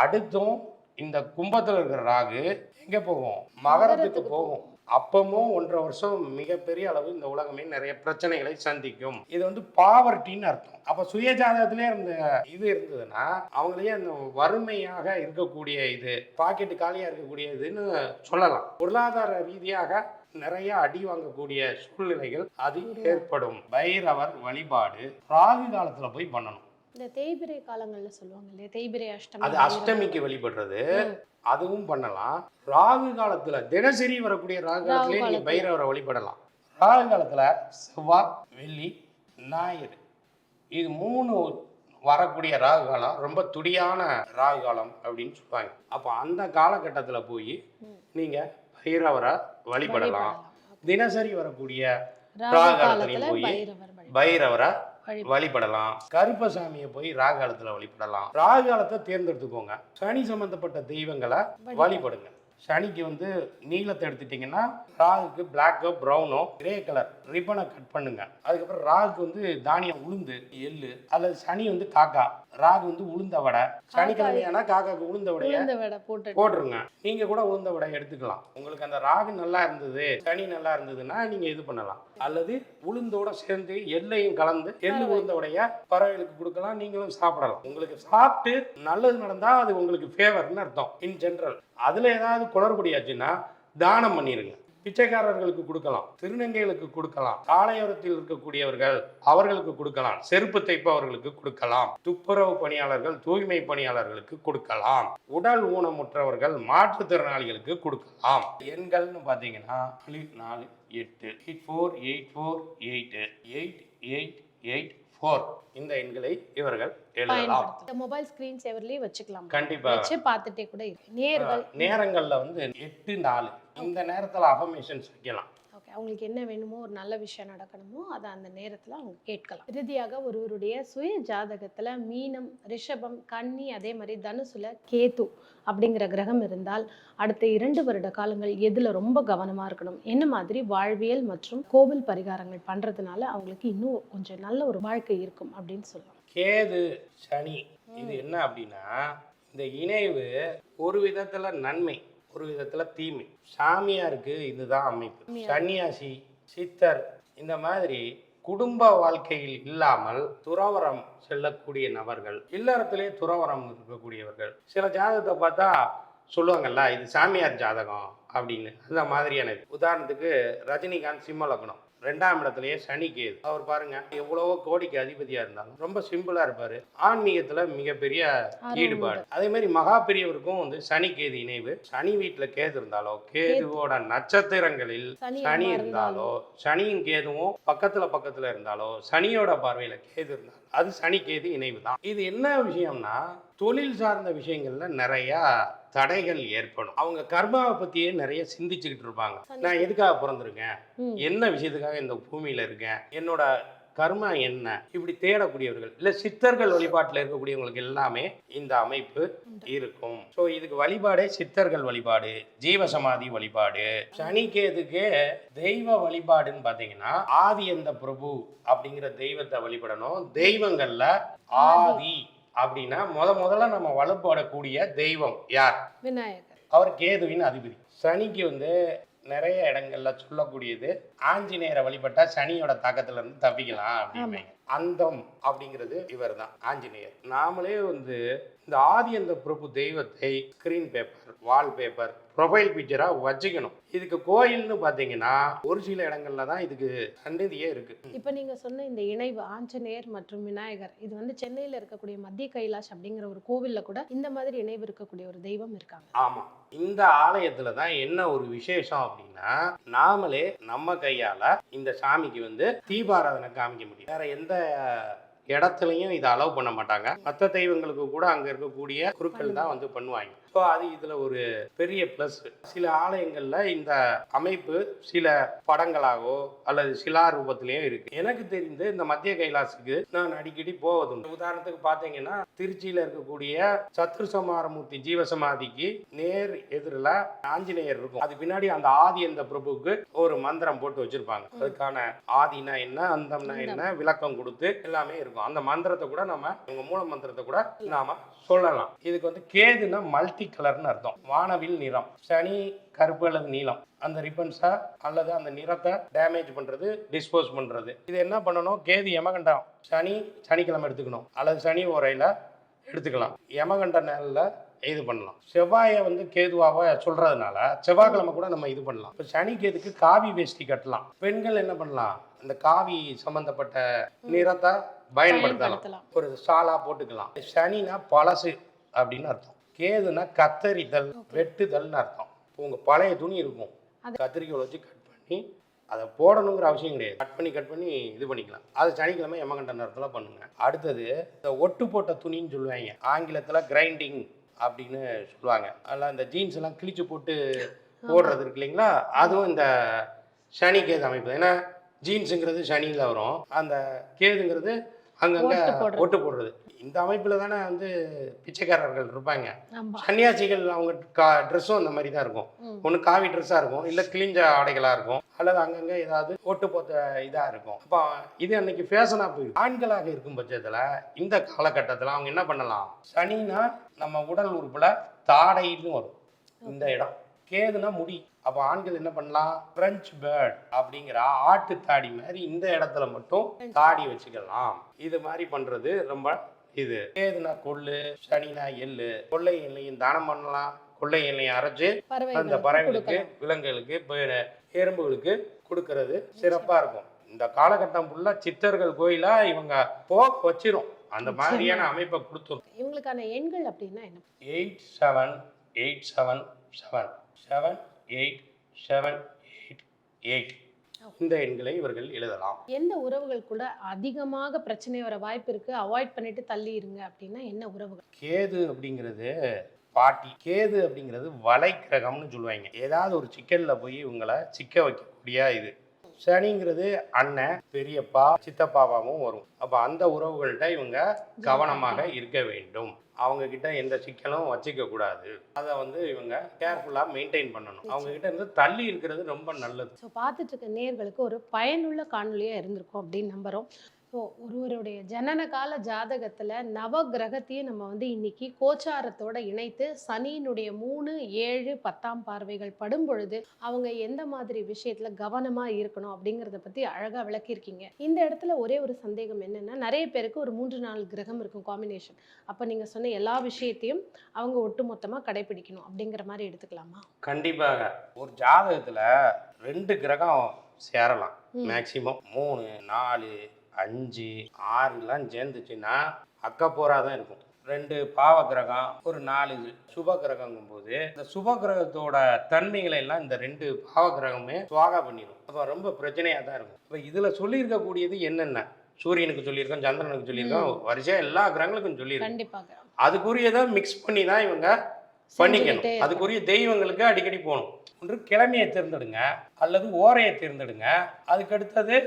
அடுத்தும் இந்த கும்பத்துல இருக்கிற ராகு எங்க போகும், மகரத்துக்கு போகும். அப்பமும் 1.5 வருஷம் மிகப்பெரிய அளவு இந்த உலகமே நிறைய பிரச்சனைகளை சந்திக்கும். இது வந்து பாவர்ட்டின்னு அர்த்தம். அப்ப சுயஜாதகத்திலே அந்த இது இருந்ததுன்னா அவங்களே அந்த வறுமையாக இருக்கக்கூடிய இது, பாக்கெட்டு காலியா இருக்கக்கூடிய இதுன்னு சொல்லலாம். பொருளாதார ரீதியாக நிறைய அடி வாங்கக்கூடிய சூழ்நிலைகள் அது ஏற்படும். பைரவர் வழிபாடு ராகு காலத்துல போய் பண்ணணும். இந்த தேய்பிரை காலங்கள்ல சொல்லுவாங்க இல்லையா, தேய்பிரை அஷ்டமி, அது அஷ்டமிக்கு வழிபடுறது, அதுவும் பண்ணலாம். ராகு காலத்துல தினசரி வரக்கூடிய ராகு காலத்திலே நீங்க பைரவரை வழிபடலாம். ராகு காலத்துல செவ்வாய், வெள்ளி, ஞாயிறு இது 3 வரக்கூடிய ராகு காலம் ரொம்ப துடியான ராகு காலம் அப்படின்னு சொல்லுவாங்க. அப்போ அந்த காலகட்டத்தில் போய் நீங்க பைரவரை வழிபடலாம். தினசரி வரக்கூடிய ராகு காலத்திலையும் போய் பைரவரை வழிபடலாம். கருப்பசாமியை போய் ராகு காலத்துல வழிபடலாம். ராகு காலத்தை தேர்ந்தெடுத்துக்கோங்க. சனி சம்பந்தப்பட்ட தெய்வங்களை வழிபடுங்க. சனிக்கு வந்து நீளத்தை எடுத்துட்டீங்கன்னா ராகுக்கு பிளாக்கோ ப்ரௌனோ கிரே கலர் ரிப்பனை கட் பண்ணுங்க. அதுக்கப்புறம் ராகுக்கு வந்து தானியம் உளுந்து எள்ளு, அல்லது சனி வந்து காக்கா, ராகு வந்து உளுந்த வடை. சனிக்கிழமையானா காக்காக்கு உளுந்த வடையை போட்டுருங்க. நீங்க கூட உளுந்த வடை எடுத்துக்கலாம். உங்களுக்கு அந்த ராகு நல்லா இருந்தது, சனி நல்லா இருந்ததுன்னா நீங்க இது பண்ணலாம். அல்லது உளுந்தோட சேர்ந்து எள்ளையும் கலந்து எள்ளு உளுந்த வடைய பறவைகளுக்கு கொடுக்கலாம், நீங்களும் சாப்பிடலாம். உங்களுக்கு சாப்பிட்டு நல்லது நடந்தா அது உங்களுக்கு ஃபேவர்னு அர்த்தம் இன் ஜென்ரல். அதுல ஏதாவது குளறுபடியாச்சுன்னா தானம் பண்ணிருங்க. பிச்சைக்காரர்களுக்கு கொடுக்கலாம், திருநங்கைகளுக்கு கொடுக்கலாம், சாலையோரத்தில் இருக்கக்கூடியவர்கள் அவர்களுக்கு கொடுக்கலாம், செருப்பு தைப்பவர்களுக்கு கொடுக்கலாம், துப்புரவு பணியாளர்கள் தூய்மை பணியாளர்களுக்கு கொடுக்கலாம், உடல் ஊனமுற்றவர்கள் மாற்றுத்திறனாளிகளுக்கு கொடுக்கலாம். எண்கள்னு பார்த்தீங்கன்னா 4 8 848888884 இந்த எண்களை இவர்கள் எழுதலாம். மொபைல் ஸ்கிரீன் சேவர்லயே வச்சுக்கலாம். கண்டிப்பா வச்சு பார்த்துட்டே கூட நேரங்கள்ல வந்து 8 4 இந்த நேரத்துல அஃபர்மேஷன்ஸ் வைக்கலாம். ஓகே, அவங்களுக்கு என்ன வேணுமோ, ஒரு நல்ல விஷயம் நடக்கணுமோ அதை அந்த நேரத்தில் அவங்க கேட்கலாம். இறுதியாக ஒருவருடைய சுய ஜாதகத்தில் மீனம், ரிஷபம், கன்னி, அதே மாதிரி தனுசுல கேது அப்படிங்கிற கிரகம் இருந்தால் அடுத்த 2 வருட காலங்கள் எதில் ரொம்ப கவனமாக இருக்கணும், என்ன மாதிரி வாழ்வியல் மற்றும் கோவில் பரிகாரங்கள் பண்ணுறதுனால அவங்களுக்கு இன்னும் கொஞ்சம் நல்ல ஒரு வாழ்க்கை இருக்கும் அப்படின்னு சொல்லலாம். கேது சனி இது என்ன அப்படின்னா, இந்த இணைவு ஒரு விதத்தில் நன்மை, ஒரு விதத்துல தீமை. சாமியாருக்கு இதுதான் அமைப்பு. சன்னியாசி, சித்தர் இந்த மாதிரி குடும்ப வாழ்க்கையில் இல்லாமல் துறவரம் செல்லக்கூடிய நபர்கள், இல்லறத்திலே துறவரம் இருக்கக்கூடியவர்கள், சில ஜாதகத்தை பார்த்தா சொல்லுவாங்கல்ல இது சாமியார் ஜாதகம் அப்படின்னு. அந்த மாதிரியானது. உதாரணத்துக்கு ரஜினிகாந்த் சிம்ம லக்னம், 2ஆம் இடத்துலயே சனி கேது. அவர் பாருங்க எவ்வளவோ கோடிக்கு அதிபதியா இருந்தாலும் ரொம்ப சிம்பிளா இருப்பாரு. ஆன்மீகத்துல மிகப்பெரிய ஈடுபாடு. அதே மாதிரி மகா பெரியவருக்கும் வந்து சனி கேது இணைவு. சனி வீட்டுல கேது இருந்தாலோ, கேதுவோட நட்சத்திரங்களில் சனி இருந்தாலோ, சனியும் கேதுவும் பக்கத்துல இருந்தாலோ, சனியோட பார்வையில கேது இருந்தாலும் அது சனி கேது இணைவு தான். இது என்ன விஷயம்னா, தொழில் சார்ந்த விஷயங்கள்ல நிறைய தடைகள் ஏற்படும். அவங்க கர்மாவை பத்தியே நிறைய சிந்திச்சுக்கிட்டு இருப்பாங்க. நான் எதுக்காக பிறந்திருக்கேன், என்ன விஷயத்துக்காக இந்த பூமியில இருக்கேன், என்னோட கர்மா என்ன, இப்படி தேடக்கூடியவர்கள் இல்ல சித்தர்கள் வழிபாட்டில் இருக்கக்கூடியவங்களுக்கு எல்லாமே இந்த அமைப்பு இருக்கும். ஸோ இதுக்கு வழிபாடே சித்தர்கள் வழிபாடு, ஜீவசமாதி வழிபாடு. சனிக்கேதுக்கு தெய்வ வழிபாடுன்னு பார்த்தீங்கன்னா ஆதி எந்த பிரபு அப்படிங்கிற தெய்வத்தை வழிபடணும். தெய்வங்கள்ல ஆதி அப்படின்னா முதல்ல நம்ம வழிபடக்கூடிய தெய்வம் யார்? விநாயகர். அவர் கேதுவின் அதிபதி. சனிக்கு வந்து நிறைய இடங்கள்ல சொல்லக்கூடியது ஆஞ்சநேயரை வழிபட்டா சனியோட தாக்கத்துல இருந்து தப்பிக்கலாம் அப்படின்னு. அந்தம் அப்படிங்கிறது இவர் தான் ஆஞ்சநேயர். நாமளே வந்து இந்த ஆதி அந்த பிரபு தெய்வத்தை ஸ்கிரீன் பேப்பர், வால் பேப்பர், ப்ரொஃபைல் பிக்சரா வச்சுக்கணும். இதுக்கு கோயில்னு பாத்தீங்கன்னா ஒரு சில இடங்கள்ல தான் இதுக்கு சன்னதியே இருக்கு. இப்ப நீங்க சொன்ன இந்த இணைவு ஆஞ்சநேயர் மற்றும் விநாயகர், இது வந்து சென்னையில இருக்கக்கூடிய மத்திய கைலாஷ் அப்படிங்கிற ஒரு கோவில்ல கூட இந்த மாதிரி இணைவு இருக்கக்கூடிய ஒரு தெய்வம் இருக்காங்க. ஆமா, இந்த ஆலயத்துல தான் என்ன ஒரு விசேஷம் அப்படின்னா, நாமளே நம்ம கையால இந்த சாமிக்கு வந்து தீபாராதனை காமிக்க முடியும். வேற எந்த இடத்துலையும் இதை அலோவ் பண்ண மாட்டாங்க. மற்ற தெய்வங்களுக்கு கூட அங்க இருக்கக்கூடிய குருக்கள் தான் வந்து பண்ணுவாங்க. ஸோ அது இதுல ஒரு பெரிய பிளஸ். சில ஆலயங்கள்ல இந்த அமைப்பு சில படங்களாகவோ அல்லது சிலா ரூபத்திலேயோ இருக்கு. எனக்கு தெரிந்து இந்த மத்திய கைலாசுக்கு நான் அடிக்கடி போவதுண்டு. உதாரணத்துக்கு பார்த்தீங்கன்னா திருச்சியில இருக்கக்கூடிய சத்ருசமாரமூர்த்தி ஜீவசமாதிக்கு நேர் எதிரில் ஆஞ்சநேயர் இருக்கும். அது பின்னாடி அந்த ஆதி என்ற பிரபுவுக்கு ஒரு மந்திரம் போட்டு வச்சிருப்பாங்க. அதுக்கான ஆதினா என்ன, அந்தம்னா என்ன விளக்கம் கொடுத்து எல்லாமே இருக்கும். அந்த மந்திரத்தை கூட நம்ம உங்க மூல மந்திரத்தை கூட நாம சொல்லலாம். இதுக்கு வந்து கேதுனா மல்டி மல்டி கலர்னு அர்த்தம். வானவில் நிறம். சனி கருப்பு அல்லது நீலம். அந்த ரிப்பன்ஸை அல்லது அந்த நிறத்தை டேமேஜ் பண்ணுறது, டிஸ்போஸ் பண்ணுறது. இது என்ன பண்ணணும்? கேது யமகண்டம். சனிக்கிழமை எடுத்துக்கணும், அல்லது சனி ஓரையில் எடுத்துக்கலாம். யமகண்ட நாளில் இது பண்ணலாம். செவ்வாயை வந்து கேதுவாக சொல்கிறதுனால செவ்வாய்க்கிழமை கூட நம்ம இது பண்ணலாம். இப்போ சனி கேதுக்கு காவி வேஷ்டி கட்டலாம். பெண்கள் என்ன பண்ணலாம்? இந்த காவி சம்மந்தப்பட்ட நிறத்தை பயன்படுத்தலாம். ஒரு சாலா போட்டுக்கலாம். சனினா பழசு அப்படின்னு அர்த்தம். கேதுனா கத்தரித்தல், வெட்டுதல்னு அர்த்தம். இப்போ உங்கள் பழைய துணி இருக்கும், கத்திரிக்கோல் வச்சு கட் பண்ணி அதை போடணுங்கிற அவசியம் கிடையாது. கட் பண்ணி இது பண்ணிக்கலாம். அது சனிக்கிழமை யமகண்ட நேரத்தில் பண்ணுங்க. அடுத்தது இந்த ஒட்டு போட்ட துணின்னு சொல்லுவாங்க, ஆங்கிலத்தில் கிரைண்டிங் அப்படின்னு சொல்லுவாங்க. அதில் இந்த ஜீன்ஸ் எல்லாம் கிழிச்சு போட்டு போடுறது இருக்கு இல்லைங்களா, அதுவும் இந்த சனி கேது அமைப்பு. ஏன்னா ஜீன்ஸுங்கிறது சனியில் வரும், அந்த கேதுங்கிறது அங்கங்கே ஒட்டு போடுறது. இந்த அமைப்பில் தானே வந்து பிச்சைக்காரர்கள் இருப்பாங்க. சன்னியாசிகள் அவங்க ட்ரெஸ்ஸும் அந்த மாதிரி தான் இருக்கும். ஒன்று காவி ட்ரெஸ்ஸாக இருக்கும், இல்லை கிழிஞ்ச ஆடைகளாக இருக்கும், அல்லது அங்கங்கே ஏதாவது ஒட்டு போத்த இதாக இருக்கும். அப்போ இது அன்னைக்கு ஃபேஷனாக போயிடும். ஆண்களாக இருக்கும் பட்சத்தில் இந்த காலகட்டத்தில் அவங்க என்ன பண்ணலாம்? சனினா நம்ம உடல் உறுப்பில் தாடைன்னு வரும் இந்த இடம், கேதுனா முடி. அப்போ ஆண்கள் என்ன பண்ணலாம்? பிரெஞ்சு பேர்ட் அப்படிங்கிற ஆட்டு தாடி மாதிரி இந்த இடத்துல மட்டும் தாடி வச்சுக்கலாம். இது மாதிரி பண்ணுறது ரொம்ப இது. கேதுனா கொள்ளு, சனினா எள்ளு. கொள்ளை எண்ணெயும் தானம் பண்ணலாம். கொள்ளை எண்ணெயை அரைச்சு அந்த பறவைகளுக்கு, விலங்குகளுக்கு, எறும்புகளுக்கு கொடுக்கறது சிறப்பாக இருக்கும். இந்த காலகட்டம் ஃபுல்லாக சித்தர்கள் கோயிலாக இவங்க வச்சிரும். அந்த மாதிரியான அமைப்பை கொடுத்துரும். இவங்களுக்கான எண்கள் அப்படின்னா என்ன? 87877788. இந்த எண்களை இவர்கள் எழுதலாம். எந்த உறவுகள் கூட அதிகமாக பிரச்சனை வர வாய்ப்பு இருக்கு, அவாய்ட் பண்ணிட்டு தள்ளி இருங்க அப்படின்னா என்ன உறவுகள்? கேது அப்படிங்கிறது பாட்டி. கேது அப்படிங்கிறது வலை கிரகம்னு சொல்லுவாங்க. ஏதாவது ஒரு சிக்கல்ல போய் இவங்களை சிக்க வைக்கக்கூடிய இது. சனிங்கிறது அண்ணன், பெரியப்பா, சித்தப்பாவாகவும் வரும். அப்போ அந்த உறவுகள்கிட்ட இவங்க கவனமாக இருக்க வேண்டும். அவங்க கிட்ட எந்த சிக்கலும் வச்சுக்க கூடாது. அதை வந்து இவங்க கேர்ஃபுல்லாக மெயின்டைன் பண்ணணும். அவங்க கிட்ட இருந்து தள்ளி இருக்கிறது ரொம்ப நல்லது. ஸோ பார்த்துட்டு இருக்க நேயர்களுக்கு ஒரு பயனுள்ள காணொலியாக இருந்திருக்கும் அப்படின்னு நம்புகிறோம். ஸோ ஒருவருடைய ஜனன கால ஜாதகத்தில் நவ கிரகத்தையும் நம்ம வந்து இன்னைக்கு கோச்சாரத்தோட இணைத்து சனியினுடைய 3, 7, 10ஆம் பார்வைகள் படும் பொழுது அவங்க எந்த மாதிரி விஷயத்தில் கவனமாக இருக்கணும் அப்படிங்கிறத பற்றி அழகாக விளக்கியிருக்கீங்க. இந்த இடத்துல ஒரே ஒரு சந்தேகம் என்னென்னா, நிறைய பேருக்கு ஒரு 3-4 கிரகம் இருக்கும் காம்பினேஷன். அப்போ நீங்கள் சொன்ன எல்லா விஷயத்தையும் அவங்க ஒட்டுமொத்தமாக கடைபிடிக்கணும் அப்படிங்கிற மாதிரி எடுத்துக்கலாமா? கண்டிப்பாக. ஒரு ஜாதகத்தில் 2 கிரகம் சேரலாம். மேக்சிமம் 3, 4, 5, 6 சேர்ந்துச்சுன்னா அக்கப்போரா தான் இருக்கும். 2 பாவ கிரகம், ஒரு 4 சுப கிரகங்கும் போது இந்த சுப கிரகத்தோட தன்மைகளை எல்லாம் இந்த 2 பாவ கிரகமே சுவாகா பண்ணிடும். அப்போ ரொம்ப பிரச்சனையாக தான் இருக்கும். இப்போ இதில் சொல்லியிருக்கக்கூடியது என்னென்ன? சூரியனுக்கு சொல்லியிருக்கோம், சந்திரனுக்கு சொல்லியிருக்கோம், வரிசையாக எல்லா கிரகங்களுக்கும் சொல்லியிருக்கோம். கண்டிப்பாக அதுக்குரியதை மிக்ஸ் பண்ணி தான் இவங்க பண்ணிக்கணும். அதுக்குரிய தெய்வங்களுக்கு அடிக்கடி போகணும். ஒன்று கிழமையை தேர்ந்தெடுங்க, அல்லது ஓரையை தேர்ந்தெடுங்க. அதுக்கடுத்தது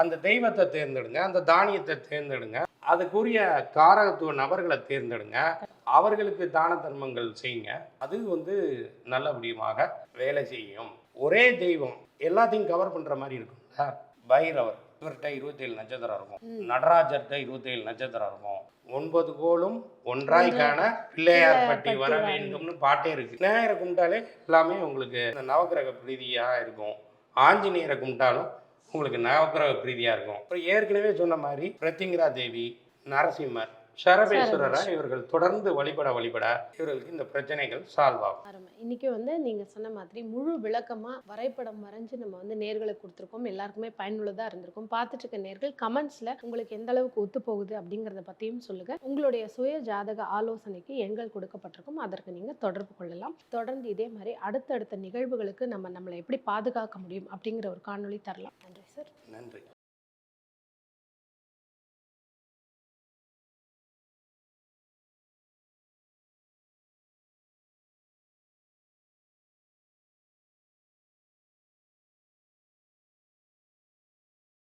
அந்த தெய்வத்தை தேர்ந்தெடுங்க, அந்த தானியத்தை தேர்ந்தெடுங்க, அதுக்குரிய காரகத்துவ நபர்களை தேர்ந்தெடுங்க, அவர்களுக்கு தான தர்மங்கள் செய்யுங்க. அது வந்து நல்லபடியாக வேலை செய்யும். ஒரே தெய்வம் எல்லாத்தையும் கவர் பண்ற மாதிரி இருக்கும்ல. பைரவர் இவர்கிட்ட 27 நட்சத்திரம் இருக்கும், நடராஜர்கிட்ட 27 நட்சத்திரம் இருக்கும். 9 கோளும் ஒன்றாய் காண பிள்ளையார் பட்டி வர வேண்டும்னு பாட்டே இருக்கு. விநாயகரை கும்பிட்டாலே எல்லாமே உங்களுக்கு நவகிரக பிரீதியாக இருக்கும். ஆஞ்சநேயரை கும்பிட்டாலும் உங்களுக்கு நவகிரக பிரீதியாக இருக்கும். அப்புறம் ஏற்கனவே சொன்ன மாதிரி பிரத்திங்கரா தேவி, நரசிம்மர், சரபேஸ்வரரை இவர்கள் தொடர்ந்து வழிபட இவர்களுக்கு இந்த பிரச்சனைகள் சால்வ் ஆகும். இன்னைக்கு வந்து நீங்க சொன்ன மாதிரி முழு விளக்கமா வரைபடம் வரைஞ்சு நம்ம வந்து நேர்களுக்கு கொடுத்துருக்கோம். எல்லாருக்குமே பயனுள்ளதா இருந்திருக்கும். பார்த்துட்டு இருக்க நேர்கள் கமெண்ட்ஸ்ல உங்களுக்கு எந்த அளவுக்கு ஒத்து போகுது அப்படிங்கறத பத்தியும் சொல்லுங்க. உங்களுடைய சுய ஜாதக ஆலோசனைக்கு எண்கள் கொடுக்கப்பட்டிருக்கும், அதற்கு நீங்க தொடர்பு கொள்ளலாம். தொடர்ந்து இதே மாதிரி அடுத்தடுத்த நிகழ்வுகளுக்கு நம்மளை எப்படி பாதுகாக்க முடியும் அப்படிங்கிற ஒரு காணொளி தரலாம். நன்றி சார். நன்றி.